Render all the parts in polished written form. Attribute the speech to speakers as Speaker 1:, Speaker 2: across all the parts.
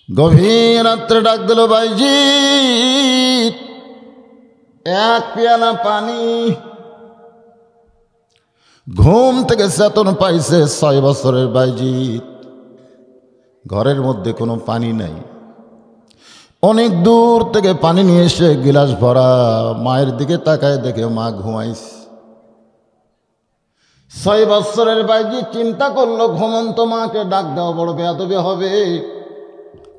Speaker 1: গভীর রাত্রে ডাক দিল, ভাইজি এক পেয়ালা পানি। ঘুম থেকে চেতন পাইছে 6 বছরের ভাইজি। ঘরের মধ্যে কোনো পানি নাই। অনেক দূর থেকে পানি নিয়ে এসে গিলাস ভরা মায়ের দিকে তাকায়, দেখে মা ঘুমাইছে। 6 বছরের ভাইজি চিন্তা করলো, ঘুমন্ত মাকে ডাক দেওয়া বড় বেয়াদবি হবে।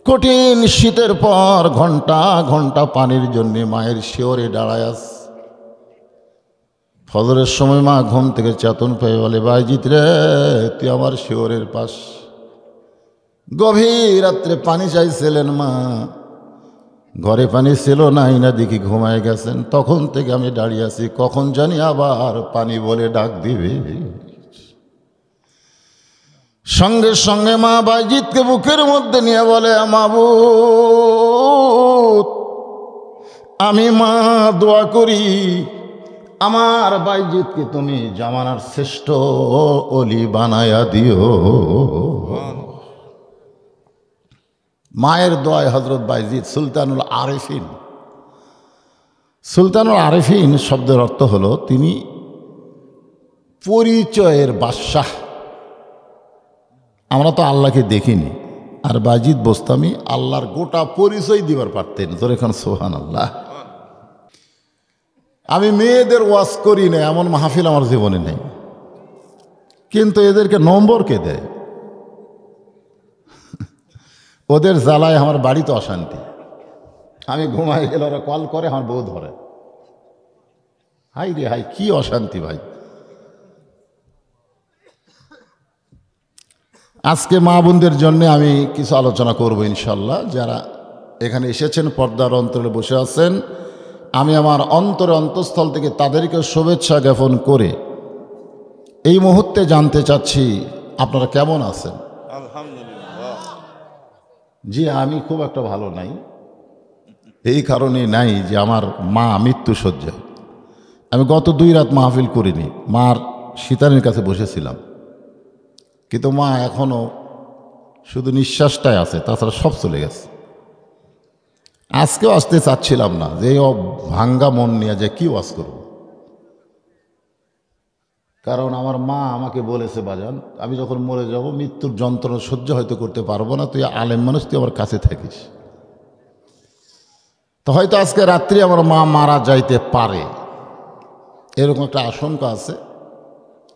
Speaker 1: কঠিন শীতের পর ঘন্টা ঘন্টা পানির জন্য মায়ের শিওরে দাঁড়ায় আছে। ফজরের সময় মা ঘুম থেকে চেতন পেয়ে বলে, ভাইজিৎ রে, তুই আমার শিওরের পাশ। গভীর রাত্রে পানি চাইছিলেন মা, ঘরে পানি ছিল নাই না দেখি ঘুমায় গেছেন। তখন থেকে আমি দাঁড়িয়ে আছি, কখন জানি আবার পানি বলে ডাক দিবে। সঙ্গে সঙ্গে মা বাইজিৎকে বুকের মধ্যে নিয়ে বলে, মাবুদ, আমি মা দোয়া করি আমার বাইজিৎকে তুমি জামানার শ্রেষ্ঠ অলি বানায়া দিও। মায়ের দোয়ায় হযরত বাইজিৎ সুলতানুল আরিফিন। সুলতানুল আরিফিন শব্দের অর্থ হলো তিনি পরিচয়ের বাদশাহ। আমরা তো আল্লাহকে দেখিনি, আর বাইজিৎ বোস্তামি আল্লাহর গোটা পরিচয় দিবার পারতেন। তোর এখন সুবহানাল্লাহ। আমি মেয়েদের ওয়াজ করি না এমন মাহফিল আমার জীবনে নেই, কিন্তু এদেরকে নম্বর কে দেয়? ওদের জ্বালায় আমার বাড়িতে অশান্তি। আমি ঘুমাই গেলে ওরা কল করে, আমার বউ ধরে। হাই রে হাই, কি অশান্তি ভাই। আজকে মা বোনদের জন্য আমি কিছু আলোচনা করব ইনশাল্লাহ। যারা এখানে এসেছেন, পর্দার অন্তরে বসে আছেন, আমি আমার অন্তরে অন্তঃস্থল থেকে তাদেরকে শুভেচ্ছা জ্ঞাপন করে এই মুহূর্তে জানতে চাচ্ছি আপনারা কেমন আছেন।
Speaker 2: আলহামদুলিল্লাহ।
Speaker 1: জি, আমি খুব একটা ভালো নাই। এই কারণে নাই যে আমার মা মৃত্যু শয্যায়। আমি গত 2 রাত মাহফিল করিনি, মার সীতানের কাছে বসেছিলাম, কিন্তু মা এখনও শুধু নিঃশ্বাসটাই আছে, তাছাড়া সব চলে গেছে। আজকেও আসতে চাচ্ছিলাম না, যে ভাঙ্গা মন নিয়ে যে কি ওয়াজ করব। কারণ আমার মা আমাকে বলেছে, বাজান আমি যখন মরে যাব, মৃত্যুর যন্ত্রণা সহ্য হয়তো করতে পারবো না, তুই আলেম মানুষ, তুই আমার কাছে থাকিস। তো হয়তো আজকে রাত্রি আমার মা মারা যাইতে পারে, এরকম একটা আশঙ্কা আছে।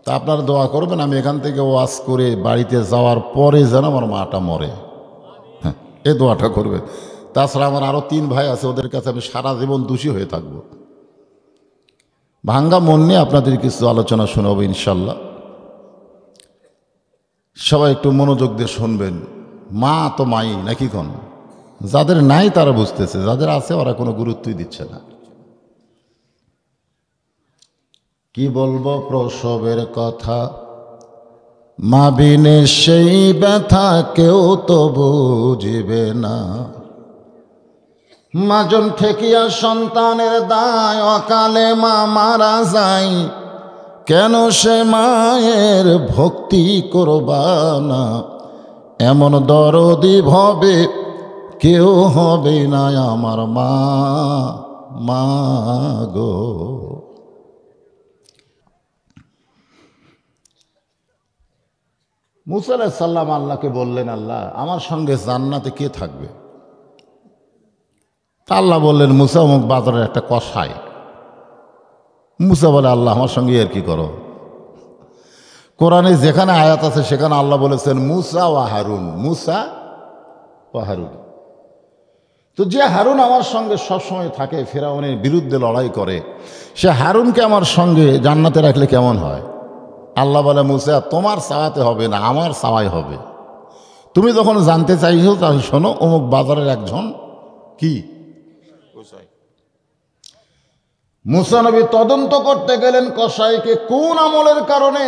Speaker 1: তা আপনারা দোয়া করবেন আমি এখান থেকে ওয়াজ করে বাড়িতে যাওয়ার পরে যেন আমার মাটা মরে। হ্যাঁ, এ দোয়াটা করবেন। তাছাড়া আমার আরও 3 ভাই আছে, ওদের কাছে আমি সারা জীবন দোষী হয়ে থাকব। ভাঙ্গা মন নিয়ে আপনাদের কিছু আলোচনা শোনাবো ইনশাল্লাহ। সবাই একটু মনোযোগ দিয়ে শুনবেন। মা তো মাই নাকি কোন, যাদের নাই তারা বুঝতেছে, যাদের আছে ওরা কোনো গুরুত্বই দিচ্ছে না। কি বলবো প্রসবের কথা, মা বিনে সেই ব্যথা কেউ তো বুঝবে না। মাজন ঠেকিয়া সন্তানের দায়, অকালে মা মারা যায়, কেন সে মায়ের ভক্তি করবা না? এমন দরদি ভবে কেউ হবে না আমার মা, মা গো। মুসা আলাইহিস সালাম আল্লাহকে বললেন, আল্লাহ আমার সঙ্গে জান্নাতে কে থাকবে? আল্লাহ বললেন, মুসা অমুক বাজারের একটা কসাই। মুসা বলে, আল্লাহ আমার সঙ্গে আর কি করো? কোরআনে যেখানে আয়াত আছে সেখানে আল্লাহ বলেছেন মুসা ও হারুন, মুসা ও হারুন। তো যে হারুন আমার সঙ্গে সবসময় থাকে, ফেরাউনের বিরুদ্ধে লড়াই করে, সে হারুনকে আমার সঙ্গে জান্নাতে রাখলে কেমন হয়? আল্লাহ বলে, মুসা তোমার চাওয়াতে হবে না, আমার চাওয়াই হবে। তুমি যখন জানতে চাইছো তাহলে শোনো, অমুক বাজারের একজন কি মুসা নবী তদন্ত করতে গেলেন কসাইকে, কোন আমলের কারণে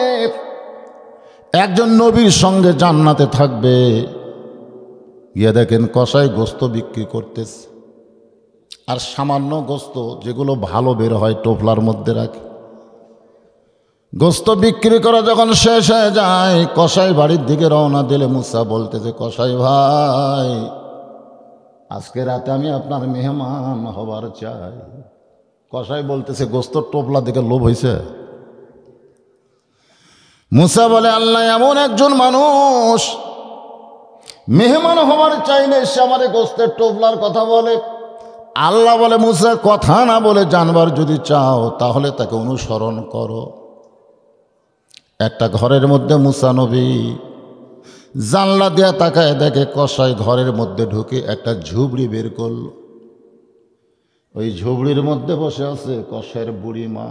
Speaker 1: একজন নবীর সঙ্গে জান্নাতে থাকবে। গিয়ে দেখেন কসাই গোস্ত বিক্রি করতেছে, আর সামান্য গোস্ত যেগুলো ভালো বের হয় টোপলার মধ্যে রাখে। গোস্ত বিক্রি করা যখন শেষ হয়ে যায়, কসাই বাড়ির দিকে রওনা দিলে মুসা বলতেছে, কসাই ভাই আজকে রাতে আমি আপনার মেহমান হবার চাই। কসাই বলতেছে গোস্তর টোপলা দেখে লোভ হয়েছে। মুসা বলে আল্লাহ এমন একজন মানুষ মেহমান হবার চাইলে সে আমার গোস্তের টোপলার কথা বলে। আল্লাহ বলে মুসা কথা না বলে জানবার যদি চাও তাহলে তাকে অনুসরণ করো। একটা ঘরের মধ্যে মুসা নবী জানলা দিয়া তাকায় দেখে কসাই ঘরের মধ্যে ঢুকে একটা ঝুবড়ি বের করল। ওই ঝুবড়ির মধ্যে বসে আছে কসাইয়ের বুড়ি মা।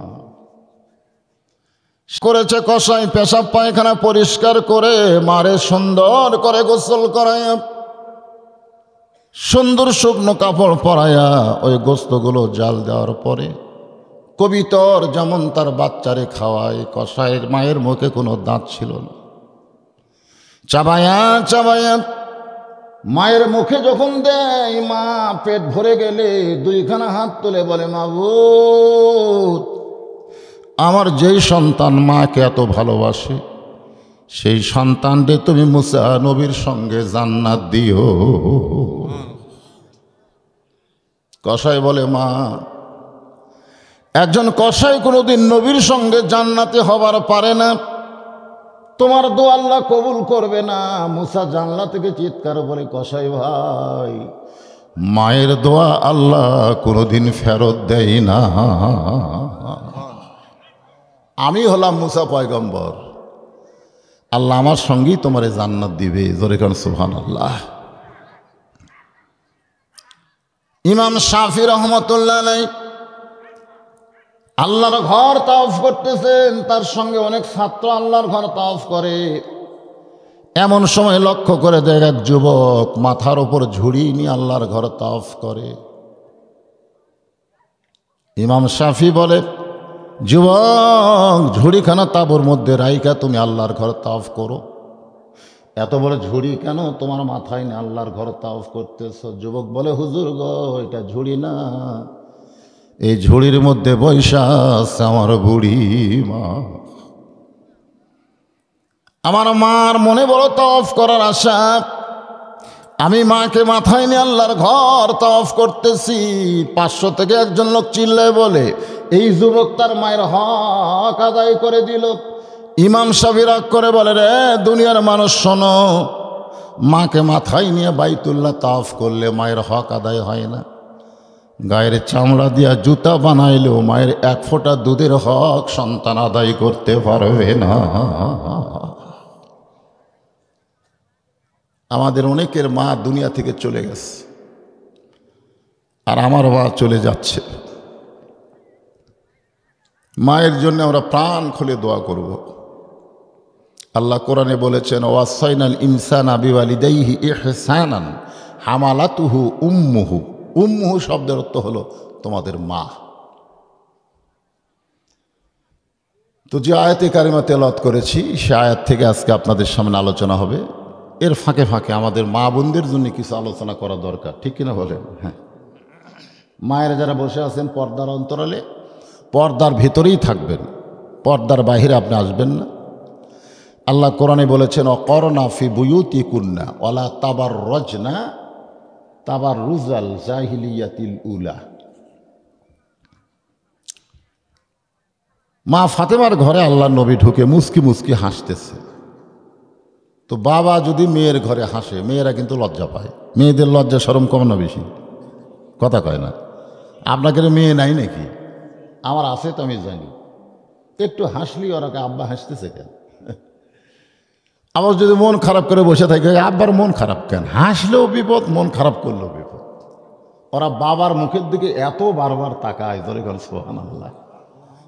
Speaker 1: করেছে কসাই পেশাব পায়খানা পরিষ্কার করে মারে সুন্দর করে গোসল করায়, সুন্দর শুকনো কাপড় পরায়া ওই গোস্তগুলো জাল দেওয়ার পরে কবিতর যেমন তার বাচ্চারে খাওয়ায়, কসাইয়ের মায়ের মুখে কোনো দাঁত ছিল না। চাবায়া চাবায়া মায়ের মুখে যখন দেয়, মা পেট ভরে গেলে দুইখানা হাত তুলে বলে মাবুদ, আমার যেই সন্তান মাকে এত ভালোবাসে সেই সন্তানকে তুমি মুসা নবীর সঙ্গে জান্নাত দিও। কসাই বলে মা, একজন কসাই কোনোদিন নবীর সঙ্গে জান্নাতে হবার পারে না, তোমার দোয়া আল্লাহ কবুল করবে না। মুসা জানলা থেকে চিৎকার বলে কসাই ভাই, মায়ের দোয়া আল্লাহ কোনোদিন ফেরত দেয় না। আমি হলাম মুসা পয়গম্বর, আল্লাহ আমার সঙ্গেই তোমারে জান্নাত দিবে। জোরে কারণ সুবহানাল্লাহ। ইমাম শাফি রহমতুল্লাহ আলাইহি আল্লাহর ঘর তাওয়াফ করতেছেন, তার সঙ্গে অনেক ছাত্র আল্লাহর ঘর তাওয়াফ করে। এমন সময় লক্ষ্য করে দেখ এক যুবক মাথার ওপর ঝুড়ি নিয়ে আল্লাহর ঘর তাওয়াফ করে। ইমাম শাফি বলে, যুবক ঝুড়িখানা তাঁবুর মধ্যে রাইখা তুমি আল্লাহর ঘর তাওয়াফ করো। এত বড় ঝুড়ি কেন তোমার মাথায় নিয়ে আল্লাহর ঘর তাওয়াফ করতেছ? যুবক বলে, হুজুর গো, এটা ঝুড়ি না, এই ঝুড়ির মধ্যে বৈশা আছে আমার বুড়ি মা। আমার মার মনে বড় তাওয়াফ করার আশা, আমি মাকে মাথায় নিয়ে আল্লাহর ঘর তাওয়াফ করতেছি। 500 থেকে একজন লোক চিল্লায় বলে, এই যুবক তার মায়ের হক আদায় করে দিল। ইমাম শাফি রাগ করে বলে, রে দুনিয়ার মানুষ শোনো, মাকে মাথায় নিয়ে বাইতুল্লাহ তাওয়াফ করলে মায়ের হক আদায় হয় না। গায়ের চামড়া দিয়া জুতা বানাইলেও মায়ের 1 ফোঁটা দুধের হক সন্তান আদায় করতে পারবে না। আমাদের অনেকের মা দুনিয়া থেকে চলে গেছে, আর আমার মা চলে যাচ্ছে। মায়ের জন্য আমরা প্রাণ খুলে দোয়া করব। আল্লাহ কোরআনে বলেছেন, ওয়াসাইনাল ইনসানা বিওয়ালিদাইহি ইহসানান হামালাতুহু উম্মুহু। উম্মুহু শব্দের অর্থ হলো তোমাদের মা। তো যে আয়াতে কারিমা তেলাওয়াত করেছি সে আয়াত থেকে আজকে আপনাদের সামনে আলোচনা হবে। এর ফাঁকে ফাঁকে আমাদের মা বোনদের জন্য কিছু আলোচনা করা দরকার, ঠিক কিনা বলেন? হ্যাঁ, মায়েরা যারা বসে আছেন পর্দার অন্তরালে, পর্দার ভিতরেই থাকবেন, পর্দার বাহিরে আপনি আসবেন না। আল্লাহ কোরআনে বলেছেন, অকরনা ফি বুয়ুতিকুন্না ওয়ালা তাবাররাজনা তাবাররুজাল জাহিলিয়াতিল উলা। মা ফাতেমার ঘরে আল্লাহ নবী ঢুকে মুস্কি মুস্কি হাসতেছে। তো বাবা যদি মেয়ের ঘরে হাসে, মেয়েরা কিন্তু লজ্জা পায়। মেয়েদের লজ্জা শরম কম না বেশি? কথা কয় না? আপনাদের মেয়ে নাই নাকি? আমার আছে তো আমি জানি। একটু হাসলি ওরাকে আব্বা হাসতেছে কেন? আবার যদি মন খারাপ করে বসে থাকে, আব্বার মন খারাপ কেন? হাসলেও বিপদ, মন খারাপ করলেও বিপদ। ওরা বাবার মুখের দিকে এত বারবার তাকায়, ধরে গেল সুবহানাল্লাহ।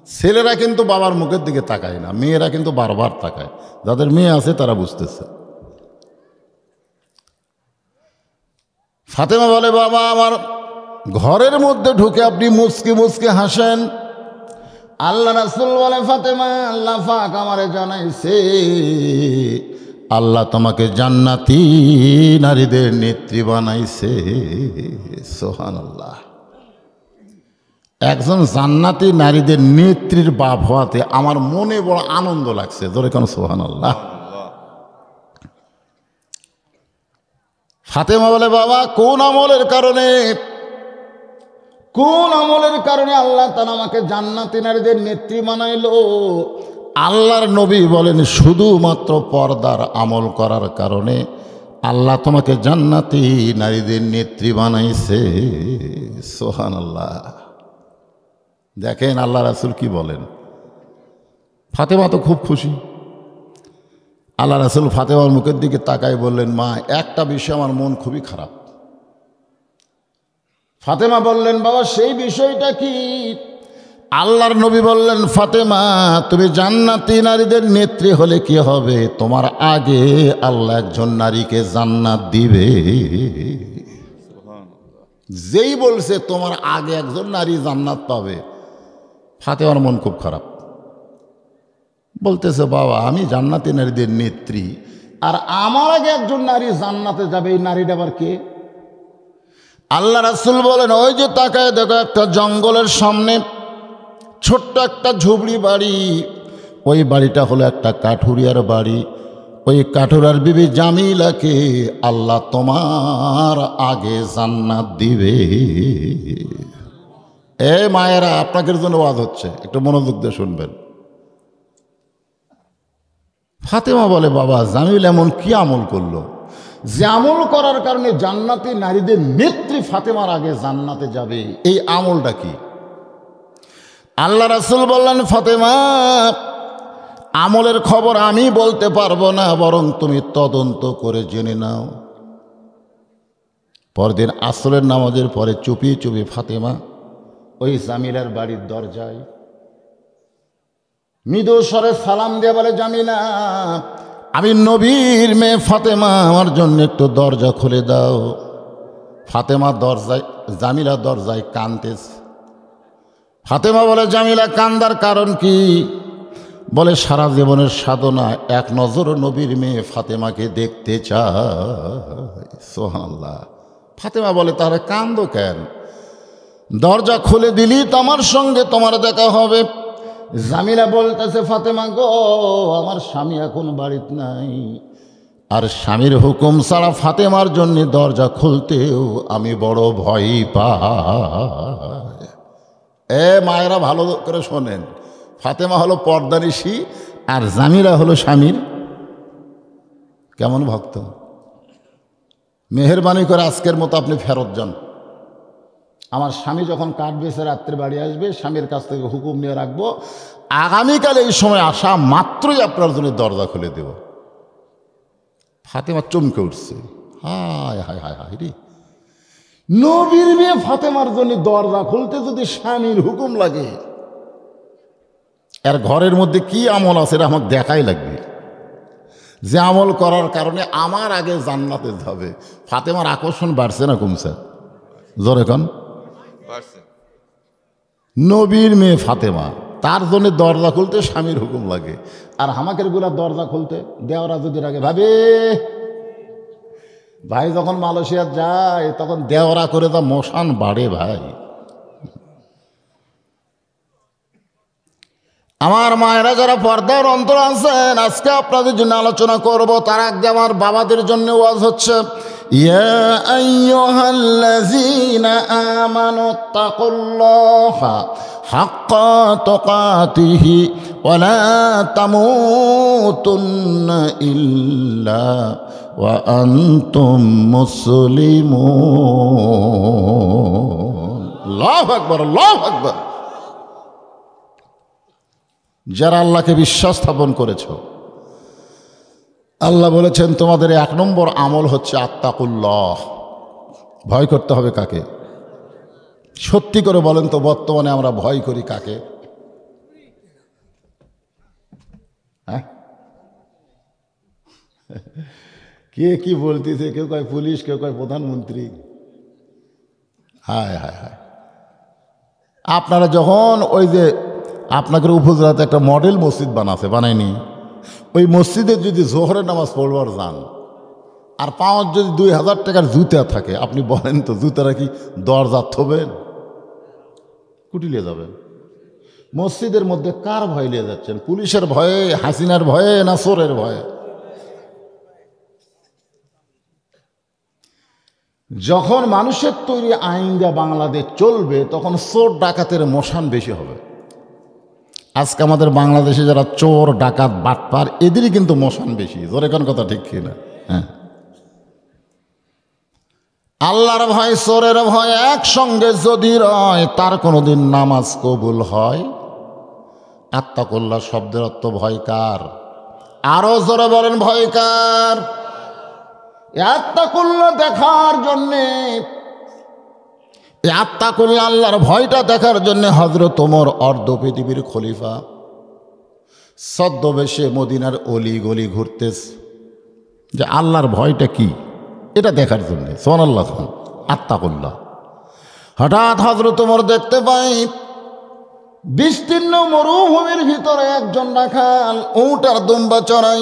Speaker 1: ছেলেরা কিন্তু বাবার মুখের দিকে তাকায় না, মেয়েরা কিন্তু বারবার তাকায়। যাদের মেয়ে আছে তারা বুঝতেছে। ফাতেমা বলে, বাবা আমার ঘরের মধ্যে ঢুকে আপনি মুচকি মুচকি হাসেন। আল্লাহ রাসূল বলে, ফাতেমা আল্লাহ পাক আমারে জানাইছে আল্লাহ তোমাকে জান্নাতি নারীদের নেত্রী বানাইছে। সুবহানাল্লাহ। একজন জান্নাতি নারীদের নেত্রীর বাপ হওয়াতে আমার মনে বড় আনন্দ লাগছে। জোরে কেন সুবহানাল্লাহ। ফাতেমা বলে, বাবা কোন আমলের কারণে আল্লাহ তাআলা আমাকে জান্নাতি নারীদের নেত্রী বানাইলো? আল্লাহর নবী বলেন, শুধুমাত্র পর্দার আমল করার কারণে আল্লাহ তোমাকে জান্নাতি নারীদের নেত্রী বানাইছে। সুবহানাল্লাহ। দেখেন আল্লাহ রাসূল কি বলেন। ফাতেমা তো খুব খুশি। আল্লাহ রাসূল ফাতেমার মুখের দিকে তাকাই বললেন, মা একটা বিষয় আমার মন খুবই খারাপ। ফাতেমা বললেন, বাবা সেই বিষয়টা কি? আল্লাহর নবী বললেন, ফাতেমা তুমি জান্নাতি নারীদের নেত্রী হলে কি হবে, তোমার আগে আল্লাহ একজন নারীকে জান্নাত দিবে। যেই বলছে তোমার আগে একজন নারী জান্নাত পাবে, ফাতেমার মন খুব খারাপ। বলতেছে, বাবা আমি জান্নাতি নারীদের নেত্রী, আর আমার আগে একজন নারী জান্নাতে যাবে, এই নারীটা আবার কে? আল্লাহ রাসূল বলেন, ওই যে তাকায় দেখো একটা জঙ্গলের সামনে ছোট্ট একটা ঝুপড়ি বাড়ি, ওই বাড়িটা হলো একটা কাঠুরিয়ার বাড়ি। ওই কাঠুরার বিবি জামিলাকে আল্লাহ তোমার আগে জান্নাত দিবে। এ মায়েরা, আপনাদের জন্য ওয়াজ হচ্ছে, একটু মনোযোগ দিয়ে শুনবেন। ফাতেমা বলে, বাবা জামিল এমন কি আমল করলো যে আমল করার কারণে জান্নাতি নারীদের নেত্রী ফাতেমার আগে জান্নাতে যাবে? এই আমলটা কি? আল্লাহ রাসূল বললেন, ফাতেমা আমলের খবর আমি বলতে পারবো না, বরং তুমি তদন্ত করে জেনে নাও। পরদিন আসরের নামাজের পরে চুপি চুপি ফাতেমা ওই জামিলার বাড়ির দরজায় মৃদু স্বরে সালাম দিয়ে বলে, জামিলা আমি নবীর মেয়ে ফাতেমা, আমার জন্য একটু দরজা খুলে দাও। ফাতেমা জামিলা দরজায় কাঁদতেছে। ফাতেমা বলে, জামিলা কান্দার কারণ কি? বলে, সারা জীবনের সাধনা এক নজর নবীর মেয়ে ফাতেমাকে দেখতে চায়। সুবহানাল্লাহ। ফাতেমা বলে, তাহলে কান্দো কেন? দরজা খুলে দিলি তো আমার সঙ্গে তোমার দেখা হবে। জামিলা বলতেছে, ফাতেমা গো, আমার স্বামী এখন বাড়িতে নাই, আর স্বামীর হুকুম ছাড়া ফাতেমার জন্য দরজা খুলতেও আমি বড় ভয় পাই। এ মায়েরা ভালো করে শোনেন, ফাতেমা হলো পর্দানিশী, আর জামিলা হলো স্বামীর কেমন ভক্ত। মেহেরবানি করে আজকের মতো আপনি ফেরত যান। আমার স্বামী যখন কাঠ বেছে রাত্রে বাড়ি আসবে, স্বামীর কাছ থেকে হুকুম নিয়ে রাখবো, আগামীকাল এই সময় আসা মাত্রই আপনার জন্য দরজা খুলে দেব। ফাতেমা চমকে উঠছে, হায় হায় হায় হায় রে, নবীর মেয়ে ফাতেমার জন্য দরজা খুলতে যদি স্বামীর হুকুম লাগে, এর ঘরের মধ্যে কি আমল আছে এটা আমাকে দেখাই লাগবে, যে আমল করার কারণে আমার আগে জান্নাতে যাবে। ফাতেমার আকর্ষণ বাড়ছে না কমছে? জোরে কন। নবীর মেয়ে ফাতেমা, তার জন্য দরজা খুলতে স্বামীর হুকুম লাগে, আর হামাকের গুলা দরজা খুলতে দেওয়ারা যদি লাগে। ভাই যখন মালয়েশিয়া যায় তখন দেওয়ারা করে তা মশান বাড়ে। ভাই আমার মায়েরা যারা পর্দার অন্তর আছেন, আজকে আপনাদের জন্য আলোচনা করব, তার আগে আমার বাবাদের জন্য ওয়াজ হচ্ছে। ইয়া আইয়ুহাল্লাযীনা আমানু তাকুল্লাহা হাক্কা তুকাতিহি ওয়া লা তামুতুন্না ইল্লা ওয়া আনতুম মুসলিমুন। আল্লাহু আকবার, আল্লাহু আকবার। যারা আল্লাহকে বিশ্বাস স্থাপন করেছ, আল্লাহ বলেছেন তোমাদের 1 নম্বর আমল হচ্ছে আত্তাকুল্লাহ। ভয় করতে হবে কাকে? সত্যি করে বলেন তো, বর্তমানে আমরা ভয় করি কাকে? হ্যাঁ, কে কি বলতেছে? কেউ কয় পুলিশ, কেউ কয় প্রধানমন্ত্রী। হায় হায় হায়। আপনারা যখন ওই যে আপনাদের উপজেলাতে একটা মডেল মসজিদ বানায়নি, ওই মসজিদে যদি জোহরের নামাজ পড়বার যান, আর পাওয়ার যদি 2000 টাকার জুতা থাকে, আপনি বলেন তো জুতারা কি দরজা থবেন? কুটি নিয়ে যাবেন? মসজিদের মধ্যে কার ভয় নিয়ে যাচ্ছেন? পুলিশের ভয়ে, হাসিনার ভয়ে, না চোরের ভয়ে? যখন মানুষের তৈরি আইন দিয়ে বাংলাদেশ চলবে তখন চোর ডাকাতের মশান বেশি হবে। আজকে আমাদের বাংলাদেশে যারা চোর ডাকাত বাটপার এদেরই কিন্তু মশান বেশি। জোরে কোন কথা ঠিক কিনা? হ্যাঁ, আল্লাহর ভয় চোরের ভয় একসঙ্গে যদি রয় তার কোনোদিন নামাজ কবুল হয়? আত্তাকুল্লাহ শব্দের অর্থ ভয় কার? আরো জোরে বলেন ভয় কার? আত্তাকুল্লাহ দেখার জন্যে, আত্তাকুল্লাহ আল্লাহর ভয়টা দেখার জন্য হযরত ওমর অর্ধ পৃথিবীর খলিফা ছদ্মবেশে মদিনার অলি গলি ঘুরতেছে যে আল্লাহর ভয়টা কি এটা দেখার জন্য। সুবহানাল্লাহ, আত্তাকুল্লাহ। হঠাৎ হযরত ওমর দেখতে পাই বিস্তীর্ণ মরুভূমির ভিতরে একজন রাখাল উট আর দুম্বা চড়াই।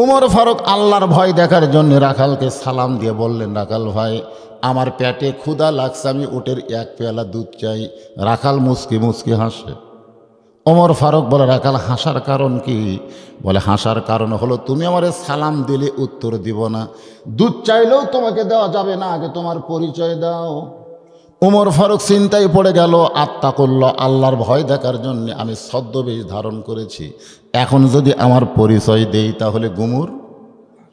Speaker 1: ওমর ফারুক আল্লাহর ভয় দেখার জন্য রাখালকে সালাম দিয়ে বললেন, রাখাল ভাই আমার পেটে ক্ষুধা লাগছে, আমি উটের এক পেয়ালা দুধ চাই। রাখাল মুচকি মুচকি হাসে। ওমর ফারুক বলে, রাখাল হাসার কারণ কি? বলে, হাসার কারণ হলো তুমি আমারে সালাম দিলে উত্তর দিব না, দুধ চাইলেও তোমাকে দেওয়া যাবে না, আগে তোমার পরিচয় দাও। ওমর ফারুক চিন্তায় পড়ে গেল, আত্তাকুল্লাহ আল্লাহর ভয় দেখার জন্য আমি ছদ্মবেশ ধারণ করেছি, এখন যদি আমার পরিচয় দেই তাহলে গুমুর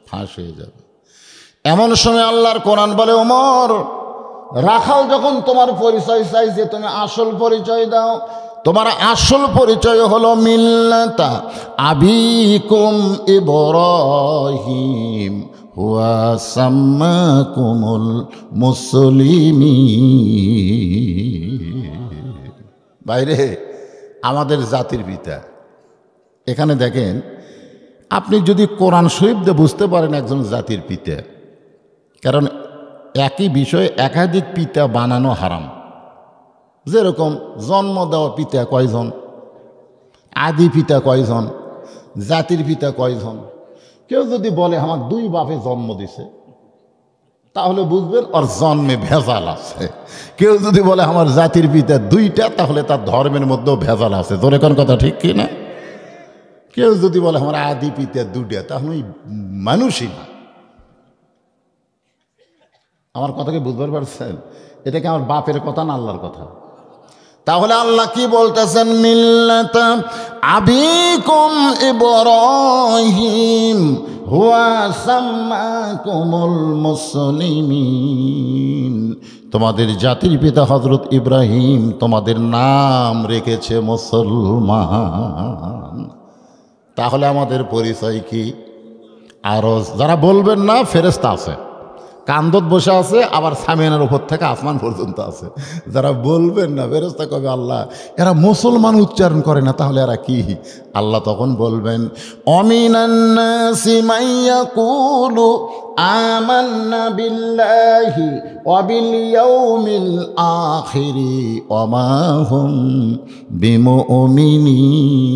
Speaker 1: ফাঁস হয়ে যাবে। এমন সময় আল্লাহর কোরআন বলে, ওমর রাখাল যখন তোমার পরিচয় চাইছে তুমি আসল পরিচয় দাও। তোমার আসল পরিচয় হলো মিল্লাতা আবিকুম ইব্রাহিম ওয়া সাম্মাকুমুল মুসলিমিন। বাইরে আমাদের জাতির পিতা। এখানে দেখেন, আপনি যদি কোরআন শরীফ দিয়ে বুঝতে পারেন একজন জাতির পিতা, কারণ একই বিষয়ে একাধিক পিতা বানানো হারাম। যেরকম জন্ম দেওয়া পিতা কয়জন, আদি পিতা কয়জন, জাতির পিতা কয়জন। কেউ যদি বলে আমার দুই বাপে জন্ম দিছে তাহলে বুঝবেন ওর জন্মে ভেজাল আছে। কেউ যদি বলে আমার জাতির পিতা দুইটা তাহলে তার ধর্মের মধ্যেও ভেজাল আছে। তোর এখন কথা ঠিক কি না? কেউ যদি বলে আমার আদি পিতা দুইটা তাহলে মানুষই না। আমার কথাকে বুঝতে পারছেন? এটা কি আমার বাপের কথা না আল্লাহর কথা? তাহলে আল্লাহ কি বলতেছেন? মিল্লাতা আবিকুম ইব্রাহিম হুয়া সাম্মাকুমুল মুসলিমিন। তোমাদের জাতির পিতা হযরত ইব্রাহিম তোমাদের নাম রেখেছে মুসলমান। তাহলে আমাদের পরিচয় কি? আরো যারা বলবেন না ফেরেশতা আছে, কান্দত বসে আছে, আবার সামিয়ানার উপর থেকে আসমান পর্যন্ত আছে। যারা বলবেন না ফেরেশতা কবে আল্লাহ এরা মুসলমান উচ্চারণ করে না, তাহলে এরা কি? আল্লাহ তখন বলবেন, অমিনান নাসি মাইয়াকুলু আমান্না বিল্লাহি ওয়া বিল ইয়াউমিল আখিরি ওয়া মা হুম বিমুমিনিন।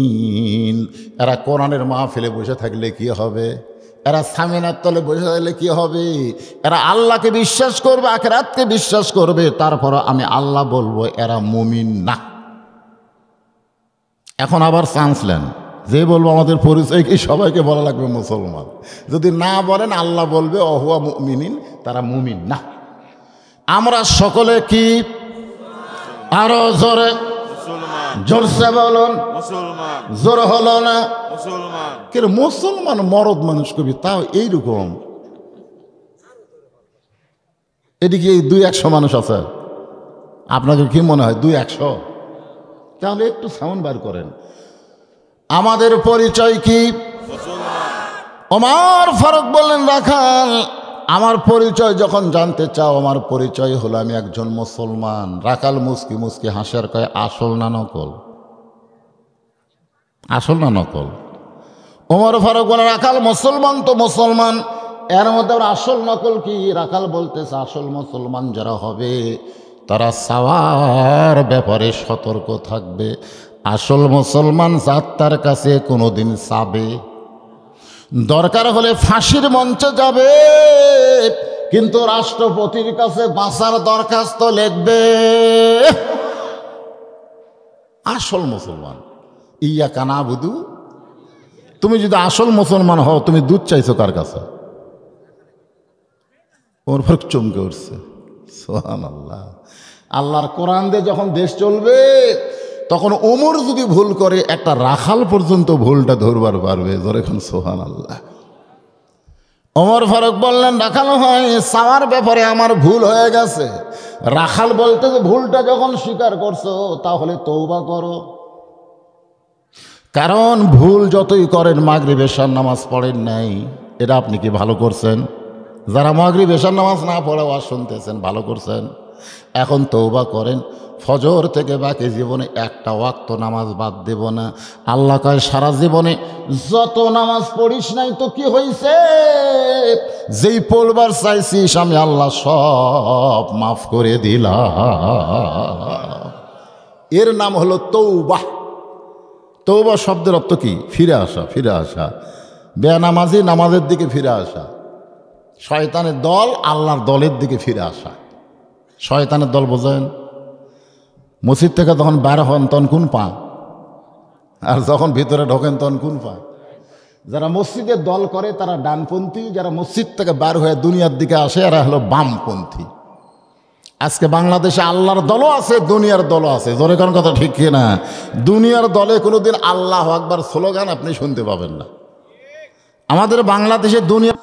Speaker 1: এরা কোরআনের মাহফিলে বসে থাকলে কি হবে? এরা সামিনার তলে বসে থাকলে কি হবে? এরা আল্লাহকে বিশ্বাস করবে, আখিরাতকে বিশ্বাস করবে, তারপর আমি আল্লাহ বলবো এরা মুমিন না। এখন আবার চান্স নেন, যে বলবো আমাদের পরিচয় কি সবাইকে বলা লাগবে মুসলমান। যদি না বলেন আল্লাহ বলবে অহুয়া মুমিনিন, তারা মুমিন না। আমরা সকলে কি? আরো জোরে জোরসে বলুন, জোর হলো না? কিন্তু মুসলমান মরদ মানুষ কবি তাও এইরকম। এদিকে 200 মানুষ আছে, আপনাদের কি মনে হয় 200? তাহলে একটু সাউন্ড বার করেন। আমাদের পরিচয় কি? ওমর ফারুক বললেন, রাখাল আমার পরিচয় যখন জানতে চাও, আমার পরিচয় হলো আমি একজন মুসলমান। রাখাল মুস্কি মুস্কি হাসার কয়, আসল না নকল? আসল না নকল? ওমর ফারুক বলে, রাখাল মুসলমান তো মুসলমান, এর মধ্যে আবার আসল নকল কি? রাখাল বলতেছে, আসল মুসলমান যারা হবে তারা সাওয়ার ব্যাপারে সতর্ক থাকবে। আসল মুসলমান যাত্রার কাছে কোনোদিন চাবে, দরকার হলে ফাঁসির মঞ্চে যাবে, কিন্তু রাষ্ট্রপতির কাছে বাঁচার দরখাস্ত লিখবে। আসল মুসলমান। ইয়াকা নাবুদু। তুমি যদি আসল মুসলমান হও তুমি দুধ চাইছো কার কাছে? ওমর ফারুক চমকে উঠছে, সুবহানাল্লাহ। আল্লাহর কোরআন দিয়ে যখন দেশ চলবে তখন ওমর যদি ভুল করে একটা রাখাল পর্যন্ত ভুলটা ধরবার পারবে। জোরে এখন সুবহানাল্লাহ। ওমর ফারুক বললেন, রাখাল হয় চাওয়ার ব্যাপারে আমার ভুল হয়ে গেছে। রাখাল বলতে যে ভুলটা যখন স্বীকার করছো তাহলে তওবা করো, কারণ ভুল যতই করেন মাগরিব এশার নামাজ পড়েন নাই, এটা আপনি কি ভালো করছেন? যারা মাগরিব এশার নামাজ না পড়ে ওয়াজ শুনতেছেন ভালো করছেন। এখন তওবা করেন, ফজর থেকে বাকি জীবনে একটা ওয়াক্ত নামাজ বাদ দেব না। আল্লাহ কয় সারা জীবনে যত নামাজ পড়িস নাই তো কি হয়েছে, যেই পড়বার চাইছিস আমি আল্লাহ সব মাফ করে দিলাম। এর নাম হলো তওবা। তওবা শব্দের অর্থ কি? ফিরে আসা, ফিরে আসা। বেনামাজি নামাজের দিকে ফিরে আসা, শয়তানের দল আল্লাহর দলের দিকে ফিরে আসা। শয়তানের দল বোঝেন? মসজিদ থেকে যখন বার হন তখন কোন পা, আর যখন ভিতরে ঢোকেন তখন কোন পা। যারা মসজিদের দল করে তারা ডানপন্থী, যারা মসজিদ থেকে বার হয়ে দুনিয়ার দিকে আসে এরা হলো বামপন্থী। আজকে বাংলাদেশে আল্লাহর দলও আছে, দুনিয়ার দলও আছে। জোরে কোন কথা ঠিক কিনা? দুনিয়ার দলে কোনোদিন আল্লাহু আকবার স্লোগান আপনি শুনতে পাবেন না। আমাদের বাংলাদেশে দুনিয়া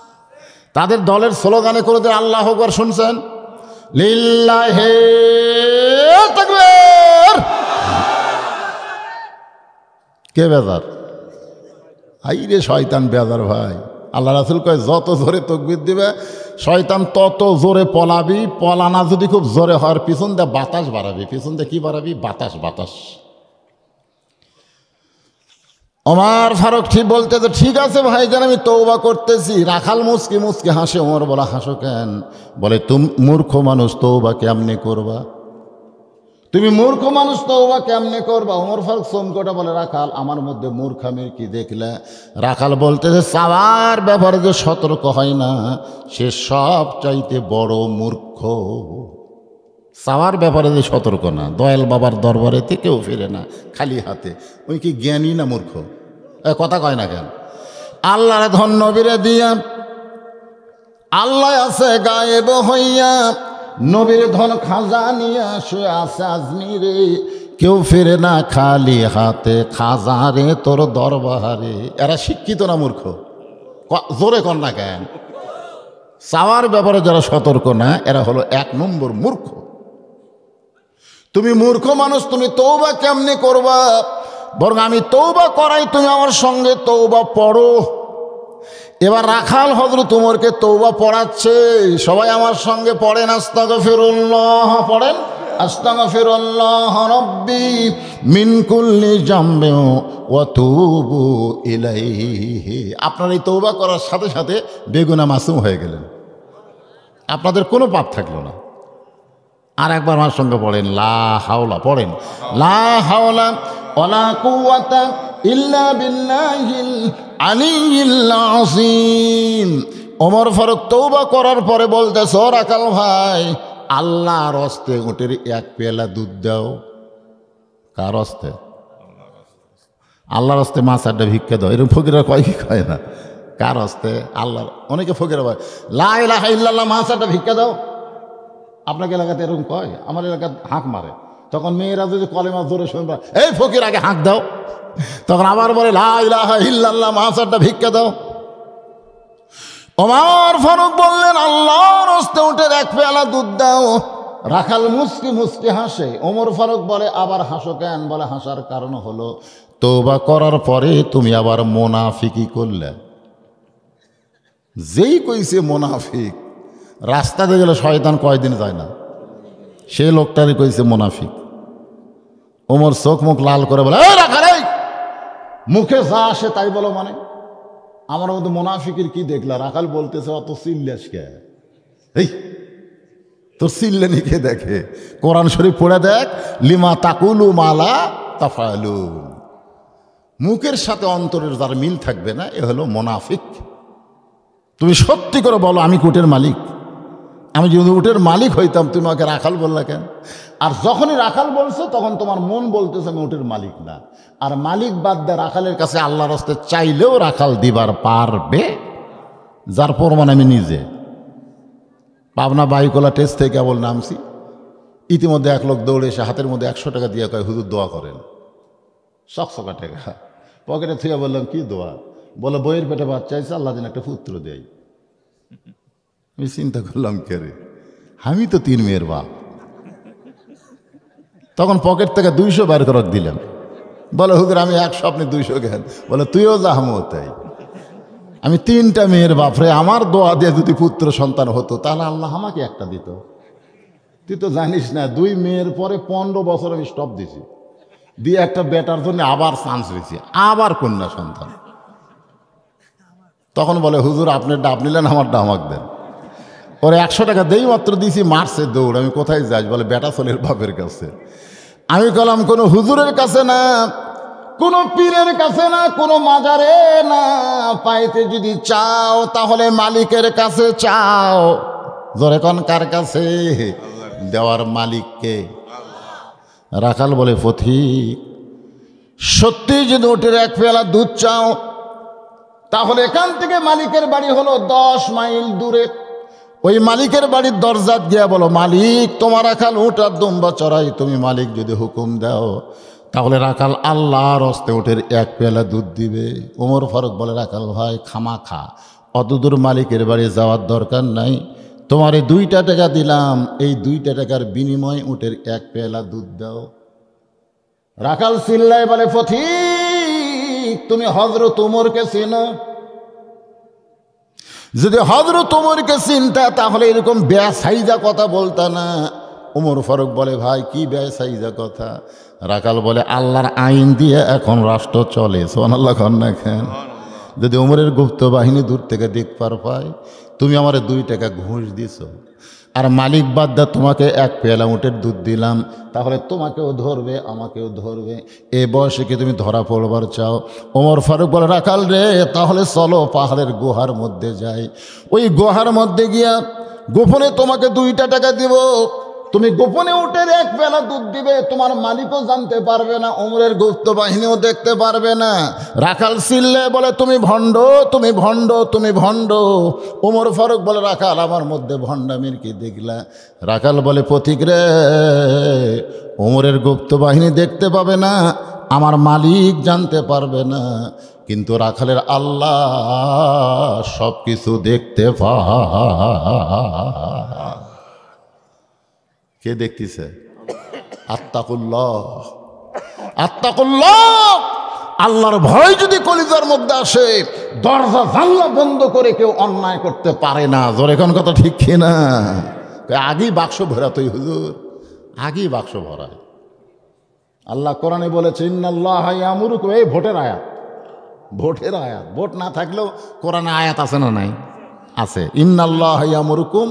Speaker 1: তাদের দলের স্লোগানে কোনোদিন আল্লাহু আকবার শুনছেন? লিল্লাহি তাকবীর। কে বেজার? আইরে শয়তান বেজার ভাই। আল্লাহ রাসূল কয় যত জোরে তাকবীর দিবে শয়তান তত জোরে পলাবি। পলানা যদি খুব জোরে হওয়ার পিছন দিয়ে বাতাস বাড়াবি। পিছন দিয়ে কি বাড়াবি? বাতাস, বাতাস। ওমর ফারুক ঠিক বলতে তো ঠিক আছে ভাইজান আমি তওবা করতেছি। রাখাল মুচকি মুচকি হাসে। ওমর বলা হাসো কেন? বলে তুমি মূর্খ মানুষ, তওবা কেমনে করবা? তুমি মূর্খ মানুষ, তওবা কেমনে করবা? ওমর ফারুক চমকটা বলে, রাখাল আমার মধ্যে মূর্খামির কি দেখলে? রাখাল বলতেছে চাওয়ার ব্যাপারে যে সতর্ক হয় না সে সব চাইতে বড় মূর্খ। চাওয়ার ব্যাপারে যে সতর্ক না, দয়াল বাবার দরবারেতে কেউ ফিরে না খালি হাতে, ওই কি জ্ঞানী না মূর্খ? কথা কয় না কেন? আল্লাহর ধন নবীরে দিয়া, আল্লাহ আছে গায়েব হইয়া, নবীর ধন খাজা নিয়ে শুয়ে আছে আজমিরে, কেউ ফিরে না খালি হাতে, খাজা রে তোর দরবারে। এরা শিক্ষিত না মূর্খ? জোরে কর না কেন? চাওয়ার ব্যাপারে যারা সতর্ক না এরা হলো এক নম্বর মূর্খ। তুমি মূর্খ মানুষ, তুমি তওবা কেমনে করবা? বরং আমি তওবা করাই, তুমি আমার সঙ্গে তওবা পড়ো। এবার রাখাল হযরত উমরকে তওবা পড়াচ্ছে। সবাই আমার সঙ্গে পড়েন, আস্তাগফিরুল্লাহ পড়েন, আস্তাগফিরুল্লাহ রাব্বি মিন কুল্লি জামবি ওয়া তুবু ইলাইহি। আপনার এই তওবা করার সাথে সাথে বেগুনাহ মাসুম হয়ে গেলেন, আপনাদের কোনো পাপ থাকলো না। আর একবার আমার সঙ্গে পড়েন, লা হাওলা পড়েন, লা হাওলা ওয়ালা কুওয়াতা ইল্লা বিল্লাহিল আলিয়্যিল আযীম। ওমর ফারুক তওবা করার পরে বলতেছে, ও রাখাল ভাই, আল্লাহর হস্তে উটের এক পেয়ালা দুধ দাও। কার হস্তে? আল্লাহর হস্তে মাছ আড্ডা ভিক্ষা দাও। এরকম ফকিরা কয় কি কয় না? কার হস্তে? আল্লাহর। অনেকে ফকিরা বলে লা ইলাহা ইল্লাল্লাহ মাছ আড্ডা ভিক্ষা দাও। আপনাকে এলাকাতে এরকম কয়? আমার এলাকায় হাঁক মারে। তখন মেয়েরা যদি কলেমা জোরে শুনবা, এই ফকির আগে হাঁক দাও, তখন আবার বলে লা ইলাহা ইল্লাল্লাহ মাছ আড্ডা ভিক্ষা দাও। ওমর ফারুক বললেন, আল্লাহর হস্তে উটের এক পেয়ালা দুধ দাও। রাখাল মুচকি মুচকি হাসে। ওমর ফারুক বলে, আবার হাসো কেন? বলে হাসার কারণ হলো তওবা করার পরে তুমি আবার মুনাফিকি করলে। যেই কইছে মুনাফিক, রাস্তাতে গেলে শয়তান কয়দিন যায় না, সে লোকটারই কইছে মুনাফিক। ওমর চোখ মুখ লাল করে বলে, এই রাখাল, এই মুখে যা আসে তাই বলো মানে? আমার মধ্যে মুনাফিকের কি দেখলা? রাখাল বলতেছে, অত চিল্লাস কে? এই তোর চিল্লানি কে দেখে? কোরআন শরীফ পড়ে দেখ, লিমা তাকুলু মালা তাফালুন। মুখের সাথে অন্তরের যার মিল থাকবে না, এ হলো মুনাফিক। তুমি সত্যি করে বলো, আমি উটের মালিক। আমি যদি উটের মালিক হইতাম তুমি আমাকে রাখাল বললা কেন? আর যখনই রাখাল বলছো তখন তোমার মন বলতেছে আমি উটের মালিক না। আর মালিক বাদ দিয়ে রাখালের কাছে আল্লাহর হস্তে চাইলেও রাখাল দিবার পারবে, যার প্রমাণ আমি নিজে। পাবনা বাইকোলা টেস্ট থেকে কেবল নামছি, ইতিমধ্যে এক লোক দৌড়ে এসে হাতের মধ্যে 100 টাকা দিয়ে কয় হুজুর দোয়া করেন। সকসকা টাকা পকেটে থুয়ে বললাম কি দোয়া? বলে বইয়ের পেটে বাচ্চা আছে, আল্লাহ যেন একটা পুত্র দেয়। আমি চিন্তা করলাম কে রে, আমি তো 3 মেয়ের বাপ। তখন পকেট থেকে 200 বার করে দিলাম। বলে হুজুর আমি 100 আপনি 200 জ্ঞান। বলে তুইও যাহমো তাই, আমি 3টা মেয়ের বাপ রে, আমার দোয়া দিয়ে যদি পুত্র সন্তান হতো তাহলে আল্লাহ আমাকে একটা দিত। তুই তো জানিস না 2 মেয়ের পরে 15 বছর আমি স্টপ দিছি, দিয়ে একটা বেটার জন্য আবার চান্স দিয়েছি, আবার কন্যা সন্তান। তখন বলে হুজুর আপনার ডাব নিলেন, আমার ডাব আমাকে দেন। ওরে 100 টাকা দেই মাত্র দিয়েছি, মারছে দৌড়। আমি কোথায় যাই? বলে বেটা ছেলের বাপের কাছে। আমি কলাম কোনো হুজুরের কাছে না, কোনো পীরের কাছে না, কোনো মাজারে না, পাইতে যদি চাও তাহলে মালিকের কাছে চাও। জোরে কোন কার কাছে? দেওয়ার মালিককে। রাখাল বলে পথিক সত্যি যদি ওটের 1 পেয়ালা দুধ চাও তাহলে এখান থেকে মালিকের বাড়ি হলো 10 মাইল দূরে। ওই মালিকের বাড়ির দরজাত গিয়া বলো, মালিক তোমার রাখাল উট আর দুম্বা চড়াই, তুমি মালিক যদি হুকুম দাও তাহলে রাখাল আল্লাহর হস্তে উটের 1 পেয়ালা দুধ দিবে। ওমর ফারুক বলে, রাখাল ভাই খামাখা অতদূর মালিকের বাড়ি যাওয়ার দরকার নাই, তোমার এই 2টা টাকা দিলাম, এই 2টা টাকার বিনিময়ে উটের 1 পেয়ালা দুধ দাও। রাখাল চিল্লায় বলে, পথিক তুমি হযরত ওমরকে চেনো? যদি হযরত ওমরকে চিনতা তাহলে এরকম বেসাইজা কথা বলতা না। ওমর ফারুক বলে, ভাই কি বেসাইজা কথা? রাখাল বলে, আল্লাহর আইন দিয়ে এখন রাষ্ট্র চলে। সুবহানাল্লাহ খান না খান। যদি ওমরের গুপ্ত বাহিনী দূর থেকে দেখবার পায় তুমি আমার 2 টাকা ঘুষ দিছ, আর মালিক বাদ দা তোমাকে 1 পেয়ালা উটের দুধ দিলাম, তাহলে তোমাকেও ধরবে আমাকেও ধরবে। এ বয়সে কি তুমি ধরা পড়বার চাও? ওমর ফারুক বলে, রাখাল রে তাহলে চলো পাহাড়ের গুহার মধ্যে যাই, ওই গুহার মধ্যে গিয়া গোপনে তোমাকে 2টা টাকা দিব, তুমি গোপনে উটের 1 পেয়ালা দুধ দিবে, তোমার মালিকও জানতে পারবে না, ওমরের গুপ্ত বাহিনীও দেখতে পারবে না। রাখাল চিল্লে বলে, তুমি ভণ্ড, তুমি ভণ্ড, তুমি ভণ্ড। ওমর ফারুক বলে, রাখাল আমার মধ্যে ভণ্ডামির কি দেখলা? রাখাল বলে, পথিক রে ওমরের গুপ্ত বাহিনী দেখতে পাবে না, আমার মালিক জানতে পারবে না, কিন্তু রাখালের আল্লাহ সব কিছু দেখতে পায়। কে দেখতেছে? আত্তাকুল্লাহ, আত্তাকুল্লাহ। আল্লাহর ভয় যদি কলিজার মধ্যে আসে, দরজা জানলা বন্ধ করে কেউ অন্যায় করতে পারে না। জোরে কোন কথা ঠিক কিনা? আগেই বাক্স ভরাতই হুজুর, আগেই বাক্স ভরায়। আল্লাহ কোরআনে বলেছে, ইন্নাল্লাহা ইয়ামুরুকুম, এই ভোটের আয়াত, ভোটের আয়াত। ভোট না থাকলেও কোরআনে আয়াত আছে না নাই? আছে। ইন্নাল্লাহা ইয়ামুরুকুম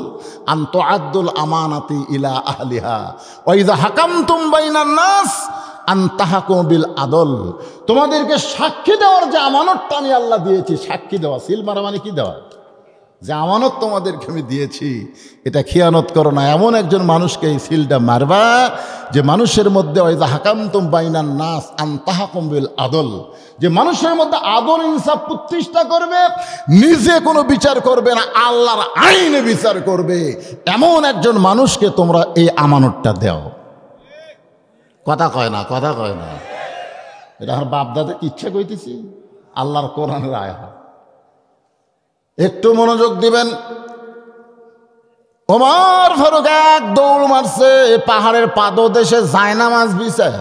Speaker 1: আন তুআদ্দুল আমানাতি ইলা আহলিহা ওয়া ইযা হাকামতুম বাইনান নাস আন তাহকুমু বিল আদল। তোমাদেরকে সাক্ষী দেওয়ার যে আমানতটা আমি আল্লাহ দিয়েছি, সাক্ষী দেওয়া, সিল মারা মানে কি দেওয়া? যে আমানত তোমাদেরকে আমি দিয়েছি এটা খিয়ানত করো না। এমন একজন মানুষকে এই সিলটা মারবা যে মানুষের মধ্যে ওয়া ইযা হাকামতুম বাইনান নাস আন তাহকুমু বিল আদল, যে মানুষের মধ্যে আদল ইনসাফ প্রতিষ্ঠা করবে, নিজে কোনো বিচার করবে না, আল্লাহর আইনে বিচার করবে, এমন একজন মানুষকে তোমরা এই আমানতটা দাও। কথা কয় না, কথা কয় না। এটা আমার বাপদাদা ইচ্ছা কইতেছি, আল্লাহর কোরআনের আয়াত। একটু মনোযোগ দিবেন। ওমর ফারুক এক দৌড় মারছে পাহাড়ের পাদদেশে জায়নামাজ বিছায়,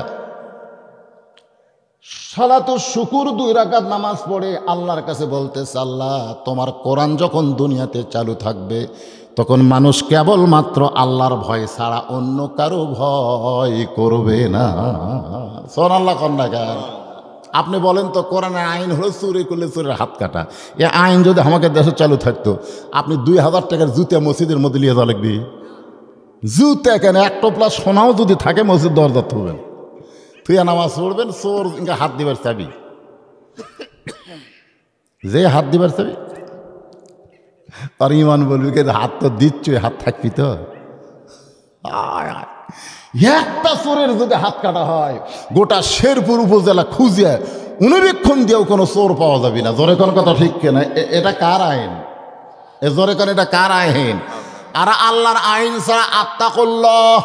Speaker 1: সালাতুশ শুকুর 2 রাকাত নামাজ পড়ে আল্লাহর কাছে বলতেছে, আল্লাহ তোমার কোরআন যখন দুনিয়াতে চালু থাকবে তখন মানুষ কেবলমাত্র আল্লাহর ভয় ছাড়া অন্য কারো ভয় করবে না। সুবহানাল্লাহ কন্যা গান। আপনি বলেন তো, কোরআনের আইন হলো চুরি করলে চোরের হাত কাটা। এ আইন যদি আমাকে দেশে চালু থাকতো, আপনি 2000 টাকার জুতা মসজিদের মধ্যে নিয়ে যাওয়া লাগবে। জুতা কেন, 1 টোপলা সোনাও যদি থাকে মসজিদ দরজা থুবেন, তুইয়া নামাজ পড়বেন, চোর ইনকা হাত দিবার চাবি, যে হাত দিবার চাবি আর ইমান বলবি কে হাত তো দিচ্ছ, হাত থাকবি তো। একটা চোরের যদি হাত কাটা হয় গোটা শেরপুর উপজেলা খুঁজে অনুবীক্ষণ দিয়েও কোনো চোর পাওয়া যাবে না। জোরে কোন কথা ঠিক কেনা? এটা কার আইন? এ জোরে কোন, এটা কার আইন? আর আল্লাহর আইন ছাড়া আত্তাকুল্লাহ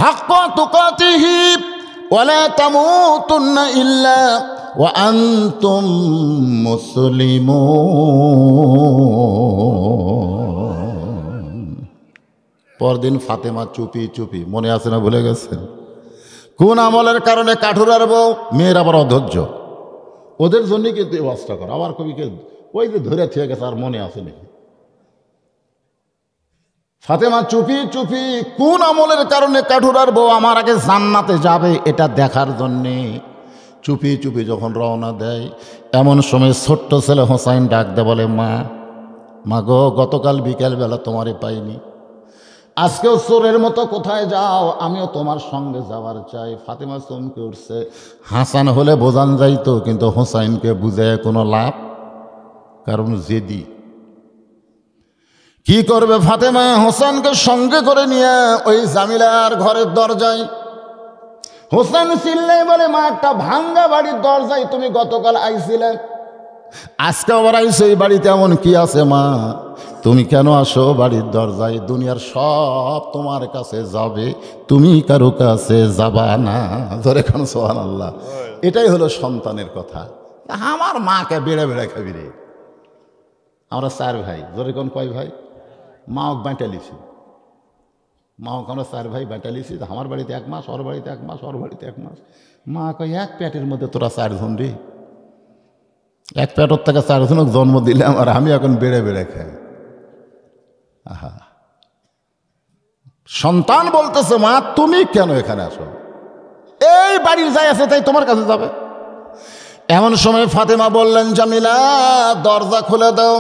Speaker 1: হাক্কা তুকাতিহি ওয়া লা তামুতুন্না ইল্লা ওয়া আনতুম মুসলিমুন। পরদিন ফাতেমা চুপি চুপি, মনে আছে না ভুলে গেছেন? কোন আমলের কারণে কাঠুরার বউ, মেয়ের আবার অধৈর্য, ওদের জন্য কিন্তু এই অবস্থা করা। আবার কবিকে ওই যে ধরে থেকে গেছে, আর মনে আছে নাকি? ফাতেমা চুপি চুপি কোন আমলের কারণে কাঠুরার বউ আমার আগে জান্নাতে যাবে এটা দেখার জন্যে চুপি চুপি যখন রওনা দেয়, এমন সময় ছোট্ট ছেলে হোসাইন ডাক দে, বলে মা গো, গতকাল বিকেলবেলা তোমারে পাইনি, আজকেও চোরের মতো কোথায় যাও, আমিও তোমার সঙ্গে যাওয়ার চাই। ফাতেমা চমকে উঠছে। হাসান হলে বোঝান যাইতো, কিন্তু হোসাইনকে বুঝায় কোনো লাভ, কারণ জেদি। কি করবে ফাতেমা? হোসেনকে সঙ্গে করে নিয়ে ওই জামিলার ঘরের দরজায়, হোসেন চিল্লাই বলে, মা, একটা ভাঙ্গা বাড়ির দরজায় তুমি গতকাল আইছিলে, আজকে আবার আইসো, এই বাড়িতে এমন কি আছে মা? তুমি কেন আসো বাড়ির দরজায়? দুনিয়ার সব তোমার কাছে যাবে, তুমি কারো কাছে যাবা না। ধরে খান সুবহানাল্লাহ। এটাই হলো সন্তানের কথা। আমার মাকে বেড়ে বেড়ে খাবি রে। আমরা 4 ভাই, ধরে কোন কয় ভাই? মাওক বাঁটালিছি, মাওক আমরা 4 ভাই বাঁটালিছি। আমার বাড়িতে 1 মাস, ওর বাড়িতে 1 মাস, ওর বাড়িতে 1 মাস। মা কয়, এক পেটের মধ্যে তোরা 4 জন রে, এক পেটর থেকে 4 জনক জন্ম দিলাম, আর আমি এখন বেড়ে বেড়ে খাই। আহা, সন্তান বলতেছে, মা তুমি কেন এখানে আসো? এই বাড়ির যাই আছে তাই তোমার কাছে যাবে। এমন সময় ফাতেমা বললেন, জামিলা দরজা খুলে দাও।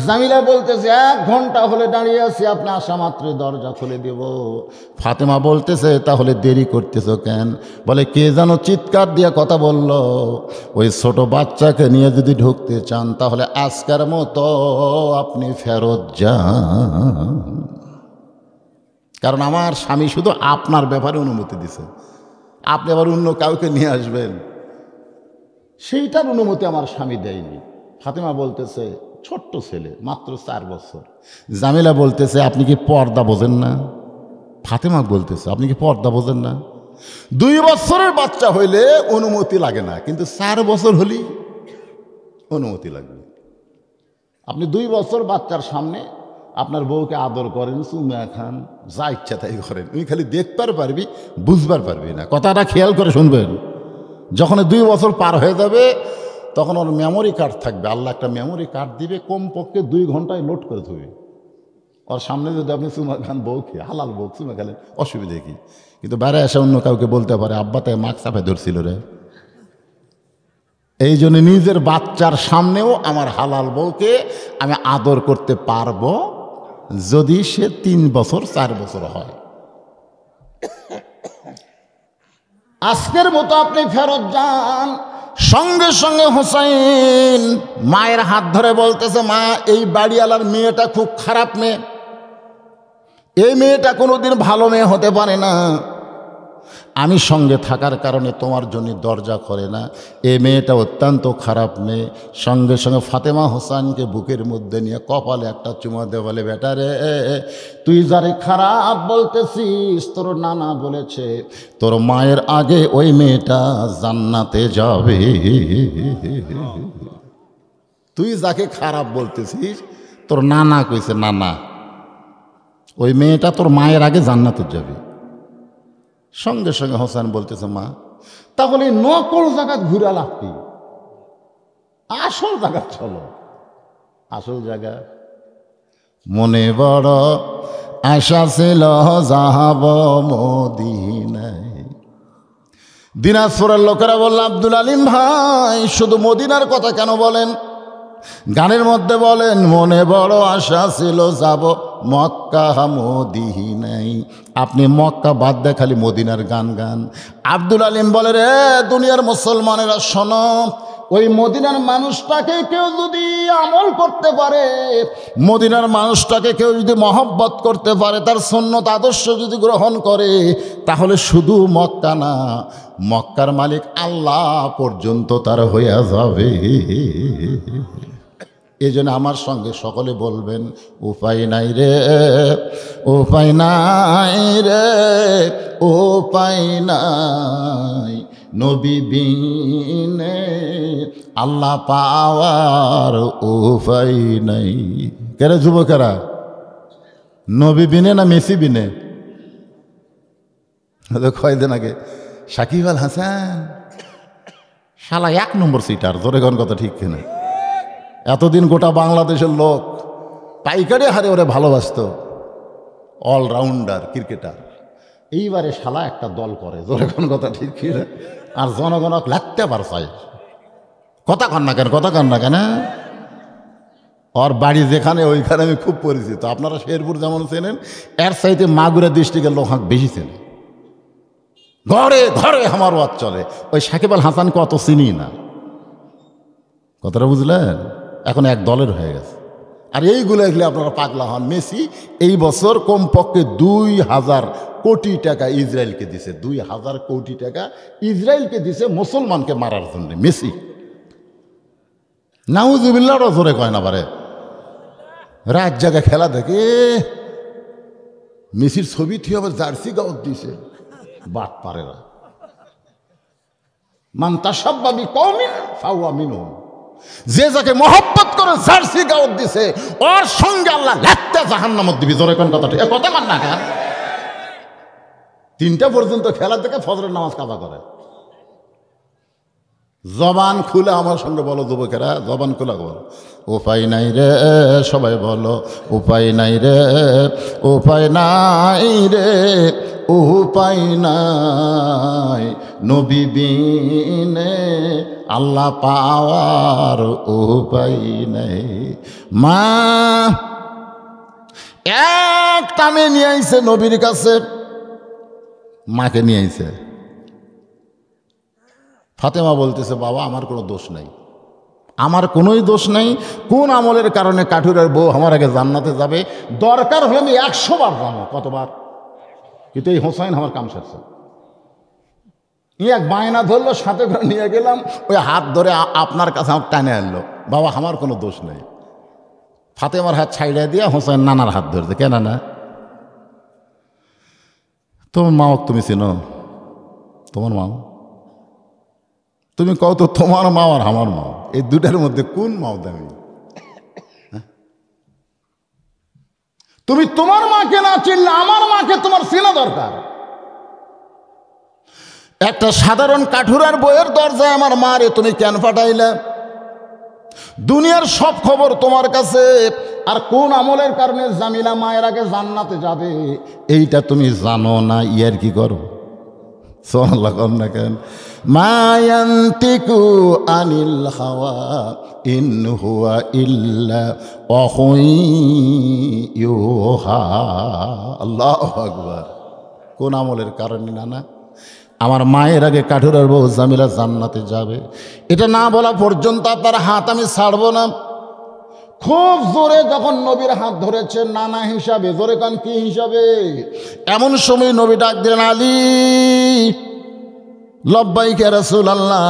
Speaker 1: জামিলা বলতেছে, 1 ঘন্টা হলে দাঁড়িয়ে আছি, আপনি আসা মাত্রই দরজা খুলে দেব। ফাতেমা বলতেছে, তাহলে দেরি করতেছ কেন? বলে, কে যেন চিৎকার দিয়ে কথা বলল, ওই ছোট বাচ্চাকে নিয়ে যদি ঢুকতে চান তাহলে আজকের মতো আপনি ফেরত যান, কারণ আমার স্বামী শুধু আপনার ব্যাপারে অনুমতি দিছে, আপনি আবার অন্য কাউকে নিয়ে আসবেন সেইটার অনুমতি আমার স্বামী দেয়নি। ফাতেমা বলতেছে, ছোট্ট ছেলে, মাত্র 4 বছর। জামিলা বলতেছে, আপনি কি পর্দা বোঝেন না? ফাতেমা বলতেছে, আপনি কি পর্দা বোঝেন না? 2 বছরের বাচ্চা হইলে অনুমতি লাগে না, কিন্তু 4 বছর হলেই অনুমতি লাগবে। আপনি 2 বছর বাচ্চার সামনে আপনার বউকে আদর করেন, চুমা খান, যা ইচ্ছা তাই করেন, তুমি খালি দেখতে পারবি, বুঝবার পারবি না। কথাটা খেয়াল করে শুনবেন। যখন 2 বছর পার হয়ে যাবে তখন ওর মেমোরি কার্ড থাকবে, আল্লাহ একটা মেমোরি কার্ড দিবে, কমপক্ষে 2 ঘন্টায় লোড করে দেবে। ওর সামনে যদি আপনি চুমা খান, বউকে, হালাল বউ চুমা খেলেন, অসুবিধে কি? কিন্তু বাইরে এসে অন্য কাউকে বলতে পারে, আব্বা তাই মাস্ক চাপে ধরছিল রে। এই জন্য নিজের বাচ্চার সামনেও আমার হালাল বউকে আমি আদর করতে পারবো যদি সে 3 বছর 4 বছর হয়। আজকের মতো আপনি ফেরত যান। সঙ্গে সঙ্গে হোসাইন মায়ের হাত ধরে বলতেছে, মা, এই বাড়িওয়ালার মেয়েটা খুব খারাপ মেয়ে, এই মেয়েটা কোনোদিন ভালো মেয়ে হতে পারে না, আমি সঙ্গে থাকার কারণে তোমার জন্য দরজা করে না, এই মেয়েটা অত্যন্ত খারাপ মেয়ে। সঙ্গে সঙ্গে ফাতেমা হোসেনকে বুকের মধ্যে নিয়ে কপালে একটা চুমা দিয়ে বলে, বেটা রে, তুই যারে খারাপ বলতেছিস তোর নানা বলেছে তোর মায়ের আগে ওই মেয়েটা জান্নাতে যাবে। তুই যাকে খারাপ বলতেছিস তোর নানা কইছে, নানা ওই মেয়েটা তোর মায়ের আগে জান্নাতে যাবে। সঙ্গে সঙ্গে হোসেন বলতেছে, মা, তাহলে নকল জায়গা ঘুরা লাভ কি? আসল জায়গা চলো। আসল জায়গা, মনে বড় আশা ছিল যাহাব মদিনায়। দিনাজপুরের লোকেরা বলল, আব্দুল আলিম ভাই, শুধু মদিনার কথা কেন বলেন? গানের মধ্যে বলেন, মনে বড় আশা ছিল যাব মক্কা মদিনায়। আপনি মক্কা বাদ দিয়ে খালি মদিনার গান গান। আব্দুল আলিম বলে, রে দুনিয়ার মুসলমানেরা শোনো, ওই মদিনার মানুষটাকে কেউ যদি আমল করতে পারে, মদিনার মানুষটাকে কেউ যদি মহব্বত করতে পারে, তার সুন্নত আদর্শ যদি গ্রহণ করে, তাহলে শুধু মক্কা না, মক্কার মালিক আল্লাহ পর্যন্ত তার হইয়া যাবে। এই জন্য আমার সঙ্গে সকলে বলবেন, উপায় নাই রে, উপায় নাই রে, উপায় নাই, নবী বিনে আল্লাহ পাওয়ার উপায় নাই। কেরে যুবকেরা, নবী বিনে না মেসি বিনে? কয়দিন আগে সাকিব আল হাসান শালা 1 নম্বর সিটার, জোরে কোন কথা ঠিক কিনা? এতদিন গোটা বাংলাদেশের লোক পাইকারি হারে ওরে ভালোবাসত, অলরাউন্ডার ক্রিকেটার। এইবারে শালা একটা দল করে, জোরে কোন কথা ঠিক কিনা? আর জনগণক লাগতে পারছাই। কথা কন না কেন, কথা কন না কেন? ওর বাড়ি যেখানে ওইখানে আমি খুব পরিচিত। আপনারা শেরপুর যেমন চেনেন, এর চাইতে মাগুরা ডিস্ট্রিক্টের লোক বেশি চেনে। ঘরে ঘরে আমার ওয়াজ চলে। ওই সাকিব আল হাসানকে অত চিনি না, কথাটা বুঝলেন? এখন এক দলের হয়ে গেছে। আর এইগুলো এগুলো আপনারা পাগলা হন। মেসি এই বছর কমপক্ষে 2000 কোটি টাকা ইসরায়েলকে দিছে, 2000 কোটি টাকা ইসরায়েলকে দিছে মুসলমানকে মারার জন্য। মেসি নাউজুবিল্লাহর জোরে কয় না পারে, রাত জায়গায় খেলা দেখে। মেসির ছবি থেকে আবার জার্সি গাউত দিছে, বাদ পারে না। মান তাসাব্বা বিকওমিন ফাহুয়া মিনহুম, যে যাকে মহব্বত করে জার্সি গাউত দিছে, ওর সঙ্গে আল্লাহ লাত্তা জাহান্নামত দিবি। জোরে কোন কথা ঠিক, কথা মান না কেন? 3টা পর্যন্ত খেলা দেখে ফজরের নামাজ কাজা করে। জবান খুলে আমার সঙ্গে বলো যুবকেরা, জবান খুলে বলো, উপায় নাই রে, সবাই বলো, উপায় নাই রে, উপায় নাই রে, উপায় নাই, নবী বিনে আল্লাহ পাওয়ার উপায় নাই। মা এক টানে নিয়ে আইছে নবীর কাছে, মাকে নিয়ে আইছে। ফাতেমা বলতেছে, বাবা আমার কোনো দোষ নাই, আমার কোনোই দোষ নাই। কোন আমলের কারণে কাঠুরের বউ আমার আগে জান্নাতে যাবে? দরকার হলে আমি 100 বার যাবো। কতবার? কিন্তু এই হোসাইন আমার কাম সারছে। এক বায়না ধরলো, সাথে করে নিয়ে গেলাম, ওই হাত ধরে আপনার কাছে আমার টানে আনলো। বাবা আমার কোনো দোষ নেই। ফাতেমার হাত ছাইড়া দিয়ে হোসাইন নানার হাত ধরছে। কেন না? তোমার মা তুমি চিনো? তোমার মা? তুমি কও তো তোমার মা আর আমার মা, এই দুটার মধ্যে কোন মাও দামি? তুমি তোমার মাকে না চিনলে আমার মাকে তোমার চেনা দরকার। একটা সাধারণ কাঠুরার বইয়ের দরজায় আমার মা রে তুমি কেন পাঠাইলে? দুনিয়ার সব খবর তোমার কাছে। আর কোন আমলের কারণে জামিলা মায়ের আগে জান্নাতে যাবে এইটা তুমি জানো না, ইয়ার কি করো? সোনাল্লাহ কর না কেন? মায়ান্তিকু আনিল হাওয়া ইন হুয়া ইল্লা ওয়াহয়ুহা। আল্লাহু আকবার। কোন আমলের কারণে না আমার মায়ের আগে কাঠুরার বউ জামিলা জান্নাতে যাবে, এটা না বলা পর্যন্ত আপনার হাত আমি ছাড়বো না। খুব জোরে যখন নবীর হাত ধরেছে নানা হিসাবে, জোরে কান কি হিসাবে? এমন সময় নবী ডাক দিলেন, আলী। লব্বাইক ইয়া রাসূলুল্লাহ।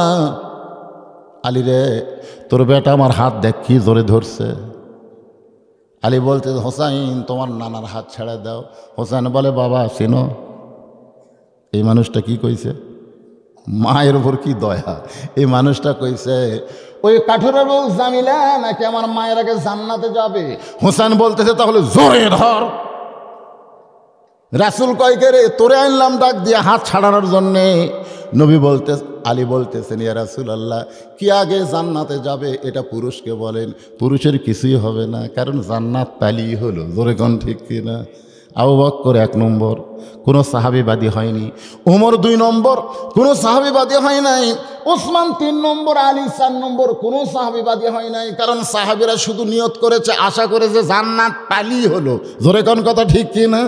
Speaker 1: আলী রে, তোর বেটা আমার হাত দেখ কি জোরে ধরছে। আলী বলতে, হোসাইন তোমার নানার হাত ছেড়ে দাও। হোসাইন বলে, বাবা চিনো এই মানুষটা কি কইছে? মায়ের উপর কি দয়া! এই মানুষটা কইছে ওই কাঠুরের বউ জামিলা নাকি আমার মায়ের আগে জান্নাতে যাবে। হোসেন বলতেছে, তাহলে জোরে ধর। রাসূল কয়কে রে, তোরে আনলাম ডাক দিয়ে হাত ছাড়ানোর জন্যে। নবী বলতে, আলী বলতেছেন, ইয়া রাসূলুল্লাহ, কি আগে জান্নাতে যাবে এটা পুরুষকে বলেন। পুরুষের কিছুই হবে না, কারণ জান্নাত পালি হলো। জোরে কোন ঠিক কিনা? আবু বকর 1 নম্বর, কোনো সাহাবীবাদী হয়নি। ওমর 2 নম্বর, কোনো সাহাবীবাদী হয় নাই। ওসমান 3 নম্বর, আলী 4 নম্বর, কোনো সাহাবীবাদী হয় নাই। কারণ সাহাবীরা শুধু নিয়ত করেছে, আশা করেছে জান্নাত পালি হলো। জোরে কোন কথা ঠিক কি না?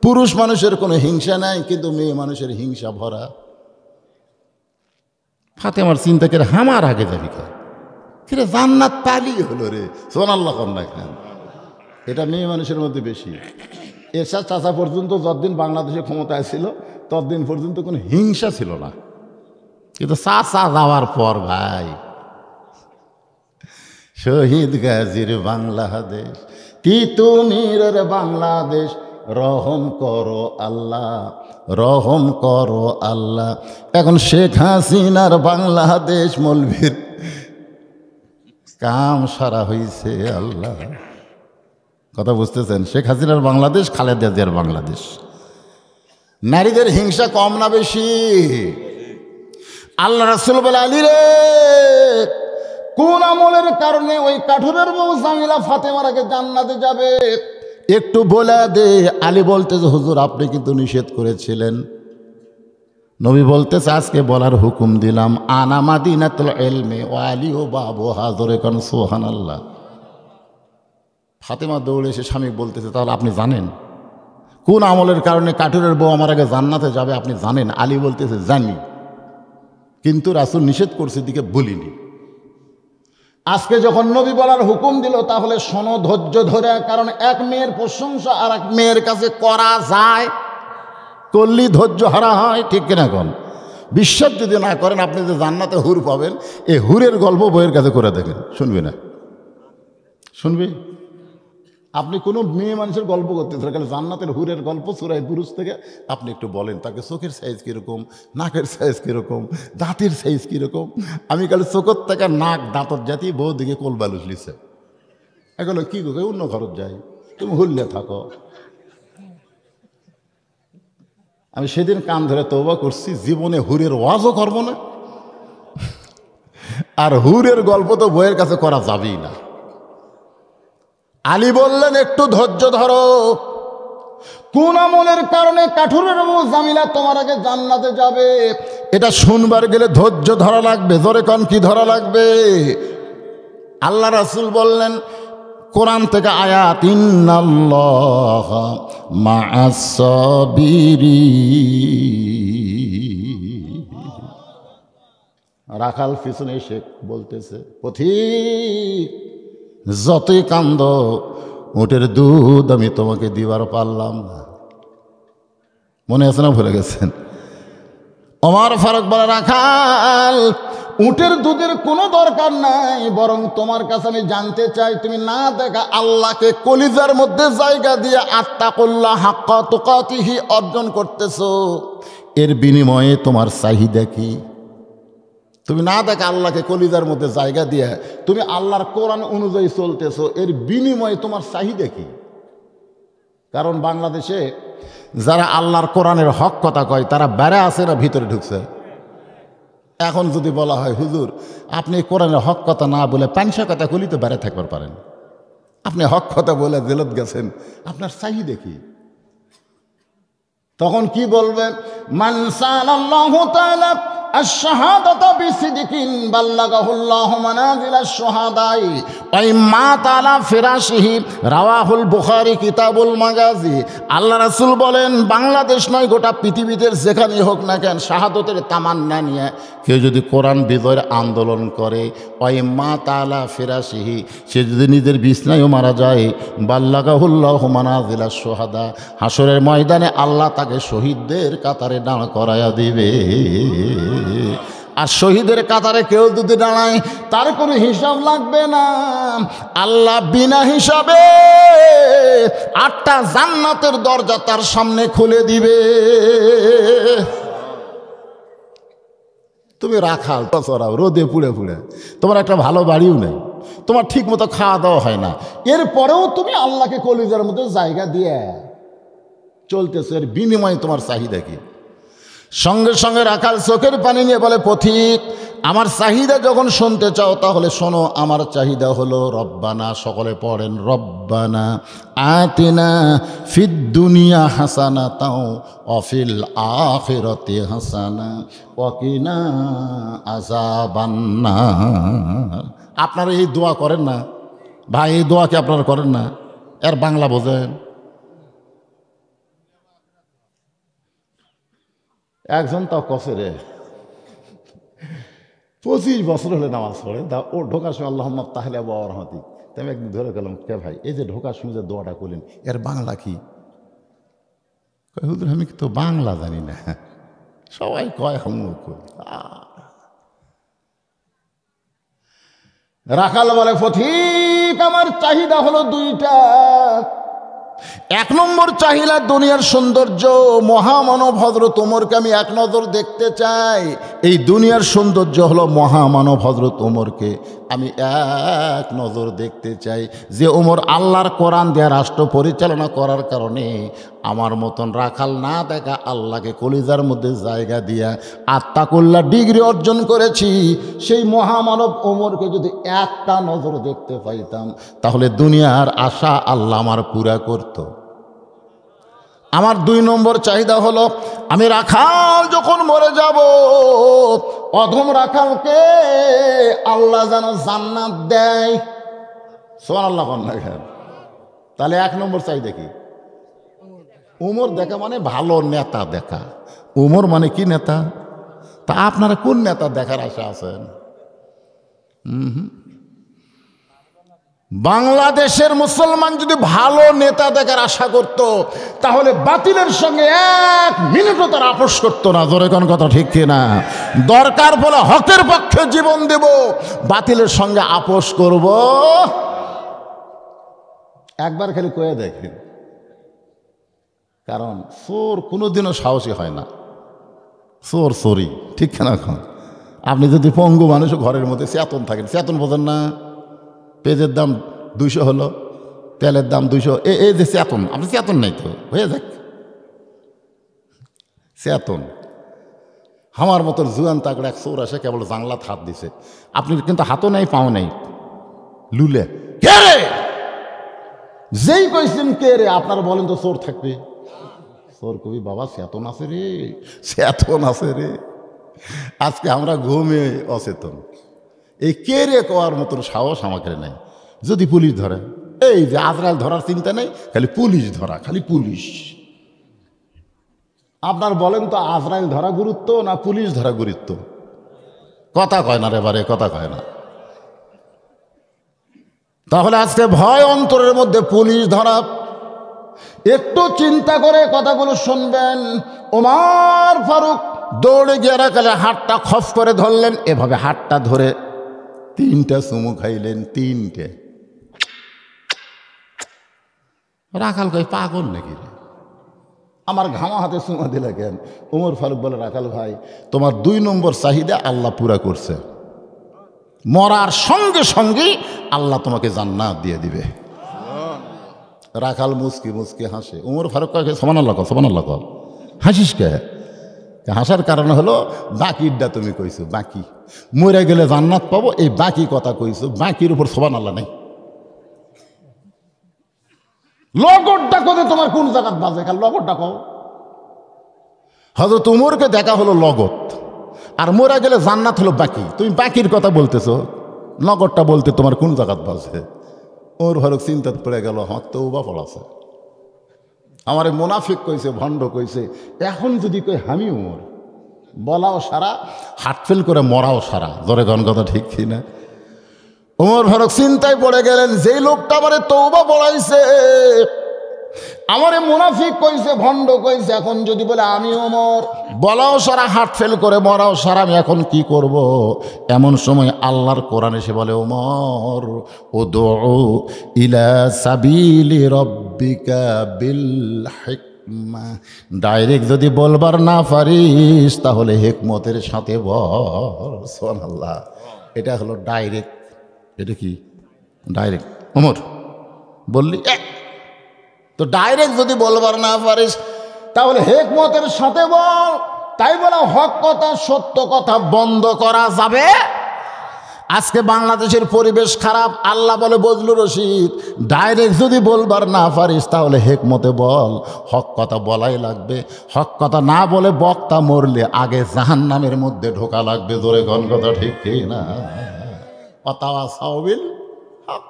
Speaker 1: পুরুষ মানুষের কোনো হিংসা নাই, কিন্তু মেয়ে মানুষের হিংসা ভরা। ফাতেমার চিন্তা করে আমার আগে যাবি কিরে, জান্নাত পালি হলো রে। সুবহানাল্লাহ কন্যা খান। এটা মেয়ে মানুষের মধ্যে বেশি। এরশাদ চাচা পর্যন্ত যতদিন বাংলাদেশে ক্ষমতায় ছিল ততদিন পর্যন্ত কোনো হিংসা ছিল না, কিন্তু চাচা যাওয়ার পর ভাই শহীদ গাজীর বাংলাদেশ, তিতুমিরের বাংলাদেশ, রহম করো আল্লাহ, রহম করো আল্লাহ। এখন শেখ হাসিনার বাংলাদেশ, মৌলভীর কাম সারা হয়েছে আল্লাহ। কথা বুঝতেছেন? শেখ হাসিনার বাংলাদেশ, খালেদা জিয়ার বাংলাদেশ। নারীদের হিংসা কম না বেশি? আল্লাহ রাসূল বলে, আলী রে, কোন আমলের কারণে ওই কাঠুরের বউ জামিলা ফাতেমার আগে জান্নাতে যাবে একটু বলে দে। আলী বলতেছে, হুজুর আপনি কিন্তু নিষেধ করেছিলেন। নবী বলতেছে, আজকে বলার হুকুম দিলাম, আনা মাদিনাতুল ইলমি ওয়া আলী ও বাবু হাজরে কান সুবহানাল্লাহ। ফাতেমা দৌড়ে এসে স্বামী বলতেছে, তাহলে আপনি জানেন কোন আমলের কারণে কাঠুরের বউ আমার আগে জান্নাতে যাবে? আপনি জানেন? আলী বলতেছে, জানি, কিন্তু রাসূল নিষেধ করছে দিকে বলিনি। আজকে যখন নবী বলার হুকুম দিল, তাহলে শোনো ধৈর্য ধরে, কারণ এক মেয়ের প্রশংসা আর এক মেয়ের কাছে করা যায়, করলি ধৈর্য হারা হয়, ঠিক কিনা? কোন বিশ্বাস যদি না করেন, আপনি যে জান্নাতে হুর পাবেন, এই হুরের গল্প বইয়ের কাছে করে দেখেন, শুনবি না? শুনবি? আপনি কোনো মেয়ে মানুষের গল্প করতে থাকেন, জান্নাতের হুরের গল্প সূরা বুরুজ থেকে আপনি একটু বলেন, তাকে চোখের সাইজ কীরকম, নাকের সাইজ কীরকম, দাঁতের সাইজ কীরকম। আমি কালে চোখের থেকে নাক দাঁতর জাতি বউ দিকে কোল বালুস লিছে, এগুলো কী গো, অন্য ঘরত যাই, তুমি হুল্লে থাকো। আমি সেদিন কান ধরে তওবা করছি, জীবনে হুরের ওয়াজও করবো না, আর হুরের গল্প তো বইয়ের কাছে করা যাবেই না। আলী বললেন, একটু ধৈর্য ধরো, কোন আমলের কারণে কাঠুরের বউ জামিলা তোমার আগে জান্নাতে যাবে, এটা শুনবার গেলে ধৈর্য ধরা লাগবে। জোরে কোন, কি ধরা লাগবে? আল্লাহ রাসূল বললেন, কোরআন থেকে আয়াত, ইন্নাল্লাহা মা'আস সাবিরিন। রাখাল পিছনে এসে বলতেছে, পথিক যতই কান্দ, উটের দুধ আমি তোমাকে দিবার পারলাম না। মনে আছে না, ভুলে গেছেন? ওমর ফারুক বলে, রাখাল উটের দুধের কোনো দরকার নাই, বরং তোমার কাছে আমি জানতে চাই, তুমি না দেখা আল্লাহকে কলিজার মধ্যে জায়গা দিয়ে আত্তাকুল্লাহ হাক্কা তুকাতিহি অর্জন করতেছো, এর বিনিময়ে তোমার চাহিদা কি? তুমি না দেখা আল্লাহকে কলিজার মধ্যে জায়গা দিয়ে তুমি আল্লাহর কোরআন অনুযায়ী চলতেছো, এর বিনিময়ে তোমার চাহিদা কি? কারণ বাংলাদেশে যারা আল্লাহর কোরআনের হক কথা কয়, তারা বেড়ে আছে না ভিতরে ঢুকছে? এখন যদি বলা হয়, হুজুর আপনি কোরআনের হক কথা না বলে পাঁচশো কথা কলি তো বেড়ে থাকবার পারেন, আপনি হক কথা বলে জেলত গেছেন, আপনার চাহিদা কি? তখন কি বলবেন? মান সাআলাল্লাহু তাআলা আশ-শাহাদাতা বিসিদকিন বাল্লাগাহুল্লাহু মানাজিলাশ শুহাদাই ওয়া ইম্মাত আলা ফিরাশিহি, রাওয়াহুল বুখারী কিতাবুল মাগাজি। আল্লাহ রাসূল বলেন, বাংলাদেশ নয়, গোটা পৃথিবীতে যেখানেই হোক না কেন, শাহাদতের তামান্না নিয়ে কেউ যদি কোরআন বিজয়ের আন্দোলন করে, ওয়া ইম্মাত আলা ফিরাশিহি, সে যদি নিজের বিছনায়ও মারা যায়, বাল্লাগাহুল্লাহু মানাজিলাশ শুহাদা, হাসরের ময়দানে আল্লাহ তাকে শহীদদের কাতারে দাঁড় করায়া দিবে। আর শহীদের কাতারে কেউ যদি দাঁড়ায়, তার কোনো হিসাব লাগবে না, আল্লাহ বিনা হিসাবে 8টা জান্নাতের দরজা তার সামনে খুলে দিবে। তুমি রাখাল, চড়াও রোদে পুড়ে পুড়ে, তোমার একটা ভালো বাড়িও নেই, তোমার ঠিক মতো খাওয়া দাওয়া হয় না, এরপরেও তুমি আল্লাহকে কলিজার মধ্যে জায়গা দিয়ে চলতেছো, এর বিনিময়ে তোমার চাহিদা কি? সঙ্গে সঙ্গে রাখাল চোখের পানি নিয়ে বলে, পথিক আমার চাহিদা যখন শুনতে চাও, তাহলে শোনো, আমার চাহিদা হলো রব্বানা, সকলে পড়েন, রব্বানা আতিনা ফিদ দুনিয়া হাসানাতাও ওয়া ফিল আখিরাতি হাসানা ওয়া কিনা আযাবান্নার। আপনারা এই দোয়া করেন না ভাই? এই দোয়া কি আপনারা করেন না? এর বাংলা বোঝেন? একজন তাও কসে রে, 25 বছর হলে নামাজ পড়ে, ও ঢোকার সময় আল্লাহুম্মা তাহলে আবু রহমাতি। তাই আমি একদিন ধরে গেলাম, কে ভাই এই যে ঢোকার সময় যে দোয়াটা করলেন, এর বাংলা কি? হুজুর আমি তো বাংলা জানি না। সবাই কয় হুম কই। রাখাল বলে পথিক আমার চাহিদা হলো দুইটা। এক নম্বর চাহিদা দুনিয়ার সৌন্দর্য, মহামানব হযরত ওমরকে আমি এক নজর দেখতে চাই। এই দুনিয়ার সৌন্দর্য হলো মহামানব হযরত ওমরকে আমি এক নজর দেখতে চাই, যে ওমর আল্লাহর কোরআন দিয়ে রাষ্ট্র পরিচালনা করার কারণে আমার মতন রাখাল না দেখা আল্লাহকে কলিজার মধ্যে জায়গা দিয়া আত্মাকুল্লাহ ডিগ্রি অর্জন করেছি। সেই মহামানব ওমরকে যদি একটা নজর দেখতে পাইতাম তাহলে দুনিয়ার আশা আল্লাহ আমার পুরা করত। আমার দুই নম্বর চাহিদা হলো আমি রাখাল যখন মরে যাব, অধম রাখালকে আল্লাহ যেন জান্নাত দেয়। সুবহানাল্লাহ। তাহলে এক নম্বর চাহিদা কি? ওমর দেখা মানে ভালো নেতা দেখা। ওমর মানে কি নেতা? তা আপনারা কোন নেতা দেখার আশা আছেন? বাংলাদেশের মুসলমান যদি ভালো নেতা দেখার আশা করত তাহলে বাতিলের সঙ্গে এক মিনিটও তারা আপোষ করতো না। জোরে কোন কথা ঠিক কিনা? দরকার বলে হকের পক্ষে জীবন দেব, বাতিলের সঙ্গে আপোষ করব। একবার খালি কয়ে দেখেন, কারণ চোর কোনোদিনও সাহসী হয় না। চোর চোরই, ঠিক কিনা? এখন আপনি যদি পঙ্গু মানুষ ঘরের মধ্যে চেতন থাকেন, চেতন বোঝেন না? পেঁয়াজের দাম 200 হলো, তেলের দাম 200, এই যে চেতন, আপনি চেতন নাই তো, হয়ে যাক চেতন। আমার মতন জুয়ান তাকড়ে এক চোর আসে, কেবল জাংলাত হাত দিছে, আপনি কিন্তু হাতও নেই পাও নেই, লুলে কে রে, যেই কইছেন কে রে, আপনারা বলেন তো চোর থাকবে? চোর কবি বাবা চেতন আছে রে, চেতন আছে রে। আজকে আমরা ঘুমে অচেতন। এই কে রে কোয়ার মতন সাহস আমাকে নেই। যদি পুলিশ ধরে, এই যে আজরাইল ধরার চিন্তা নেই, খালি পুলিশ ধরা, খালি পুলিশ। আপনার বলেন তো আজরাইল ধরা গুরুত্ব না পুলিশ ধরা গুরুত্ব? কথা কয় না রে বারে, কথা কয় না। তাহলে আজকে ভয় অন্তরের মধ্যে পুলিশ ধরা। একটু চিন্তা করে কথাগুলো শুনবেন। ওমর ফারুক দৌড়ে গিয়ে রাখালে হাতটা খপ করে ধরলেন, এভাবে হাতটা ধরে 3টা চুমু খাইলেন, 3টে। রাখাল কই পাগল নাকি রে, আমার ঘামা হাতে চুমা দিলে কেন? ওমর ফারুক বলে রাখাল ভাই, তোমার 2 নম্বর চাহিদা আল্লাহ পুরা করছে, মরার সঙ্গে সঙ্গেই আল্লাহ তোমাকে জান্নাত দিয়ে দিবে। রাখাল মুসকি মুসকি হাসে। ওমর ফারুক কয় সুবহানাল্লাহ কও, সুবহানাল্লাহ কও। হাসিস কে? হাসার কারণ হলো বাকিরটা তুমি কইছো, বাকি মরে গেলে জান্নাত পাবো, এই বাকি কথা কইছো, বাকির উপর সুবহানাল্লাহ নাই। লগরটা কোথায় তোমার কোন জায়গাত বাজে? কাল লগরটা কও। হযরত ওমরকে দেখা হলো লগত, আর মরে গেলে জান্নাত হলো বাকি। তুমি বাকির কথা বলতেছো, লগরটা বলতে তোমার কোন জায়গাত বাজে? ওর ফারুক চিন্তাত পড়ে গেল, হক তো উবা পড়াছে, আমার মুনাফিক কইছে, ভণ্ড কইছে। এখন যদি কই আমি ওমর, বলাও সারা, হাট ফেল করে মরাও সারা। জোরে গণ কথা ঠিক কিনা? ওমর ফারুক চিন্তায় পড়ে গেলেন, যেই লোকটা আমারে তওবা পড়াইছে, আমারে মুনাফিক কইছে, ভণ্ড কইছে, এখন যদি বলে আমি ওমর, বলাও সারা, হাট ফেল করে মরাও সারা, আমি এখন কি করব? এমন সময় আল্লাহর কোরআন এসে বলে, ওমর উদউ ইলা সাবিলি রাব্বিকা বিল হিকমা। ডাইরেক্ট যদি বলবার না পারিস তাহলে হিকমতের সাথে বল। সুবহানাল্লাহ। এটা হলো ডাইরেক্ট। এটা কি ডাইরেক্ট? ওমর বললি তো ডাইরেক্ট যদি বলবার না পারিস তাহলে হিকমতের সাথে বল। তাই বলা হক কথা, সত্য কথা বন্ধ করা যাবে? আজকে বাংলাদেশের পরিবেশ খারাপ। আল্লাহ বলে বজলুর রশিদ, ডাইরেক্ট যদি বলবার না পারিস তাহলে হিকমতে বল। হক কথা বলাই লাগবে। হক কথা না বলে বক্তা মরলে আগে জাহান্নামের মধ্যে ঢোকা লাগবে। জোরে কোন কথা ঠিক কি না? অতাওয়াসাউ বিল হক,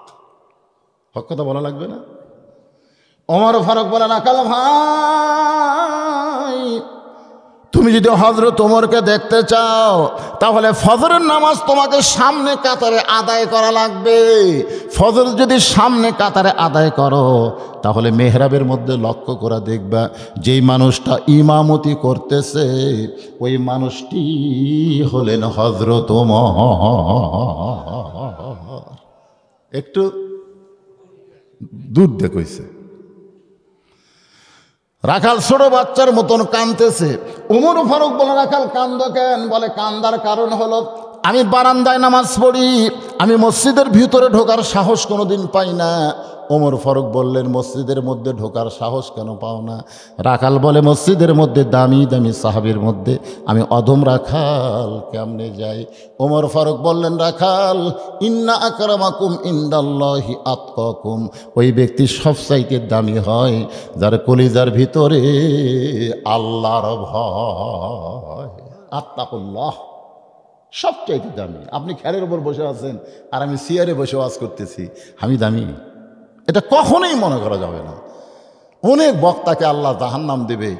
Speaker 1: হক কথা বলা লাগবে না? ওমর ফারুক বলে, রাখাল ভাই তুমি যদি হযরত ওমরকে দেখতে চাও তাহলে ফজরের নামাজ তোমাকে সামনে কাতারে আদায় করা লাগবে। ফজর যদি সামনে কাতারে আদায় করো তাহলে মেহরাবের মধ্যে লক্ষ্য করে দেখবা যেই মানুষটা ইমামতি করতেছে ওই মানুষটি হলেন হযরত ওমর। একটু দূর দেখইছে, রাখাল ছোট বাচ্চার মতন কাঁদতেছে। ওমর ফারুক বলে, রাখাল কান্দো কেন? বলে, কান্দার কারণ হলো আমি বারান্দায় নামাজ পড়ি, আমি মসজিদের ভিতরে ঢোকার সাহস কোনোদিন পাই না। ওমর ফারুক বললেন, মসজিদের মধ্যে ঢোকার সাহস কেন পাও না? রাখাল বলে, মসজিদের মধ্যে দামি দামি সাহাবীর মধ্যে আমি অধম রাখাল কেমনে যাই? ওমর ফারুক বললেন, রাখাল, ইন্না আকরামাকুম ইনদাল্লাহি আতকাকুম, ওই ব্যক্তি সবচাইতে দামি হয় যার কলিজার ভিতরে আল্লাহর ভয়, আত্তাকুল্লাহ, সবচাইতে দামি। আপনি খেরের উপর বসে আছেন আর আমি চেয়ারে বসে ওয়াজ করতেছি, আমি দামি? এটা কখনোই মনে করা যাবে না। অনেক বক্তাকে আল্লাহ জাহান্নাম দেবে,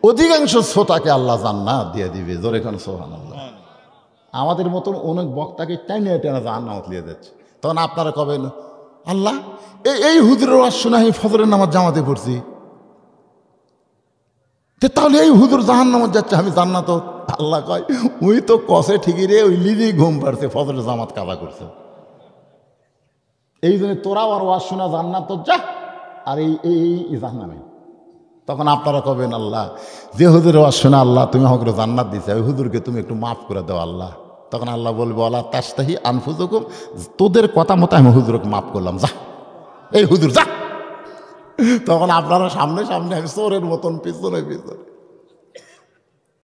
Speaker 1: অধিকাংশ শ্রোতাকে আল্লাহ জান্নাত দিয়ে দিবে। জোরে খান সুবহানাল্লাহ। আমাদের মতন অনেক বক্তাকে টেনে টেনে জাহান্নামত দিয়ে যাচ্ছে। তখন আপনারা কবেন, আল্লাহ এই হুজুরের ওয়াজ শুনে আমি ফজরের নামাজ জামাতে পড়ছি, তাহলে এই হুজুর জাহান্নামত যাচ্ছে, আমি জান্নাত? আল্লাহ কয়, ওই তো কষে ঠিকই রে, ওই নিজেই ঘুম পাড়ছে, ফজরের জামাত কাজা করছে। এই জন্য তোরা আর ওয়াজ শোনা জান্নাত যা, আর এই জাহান্নামে। তখন আপনারা কবেন, আল্লাহ যে হুজুরের ওয়াজ শোনা আল্লাহ তুমি আমাকে জান্নাত দিছে, ওই হুজুরকে তুমি একটু মাফ করে দাও আল্লাহ। তখন আল্লাহ বলবে, আল্লাহ তাস্তাহি আনফুসুকুম, তোদের কথা মতো আমি হুজুরকে মাফ করলাম, যা এই হুজুর যা। তখন আপনারা সামনে সামনে, আমি চোরের মতন পিছনে পিছনে।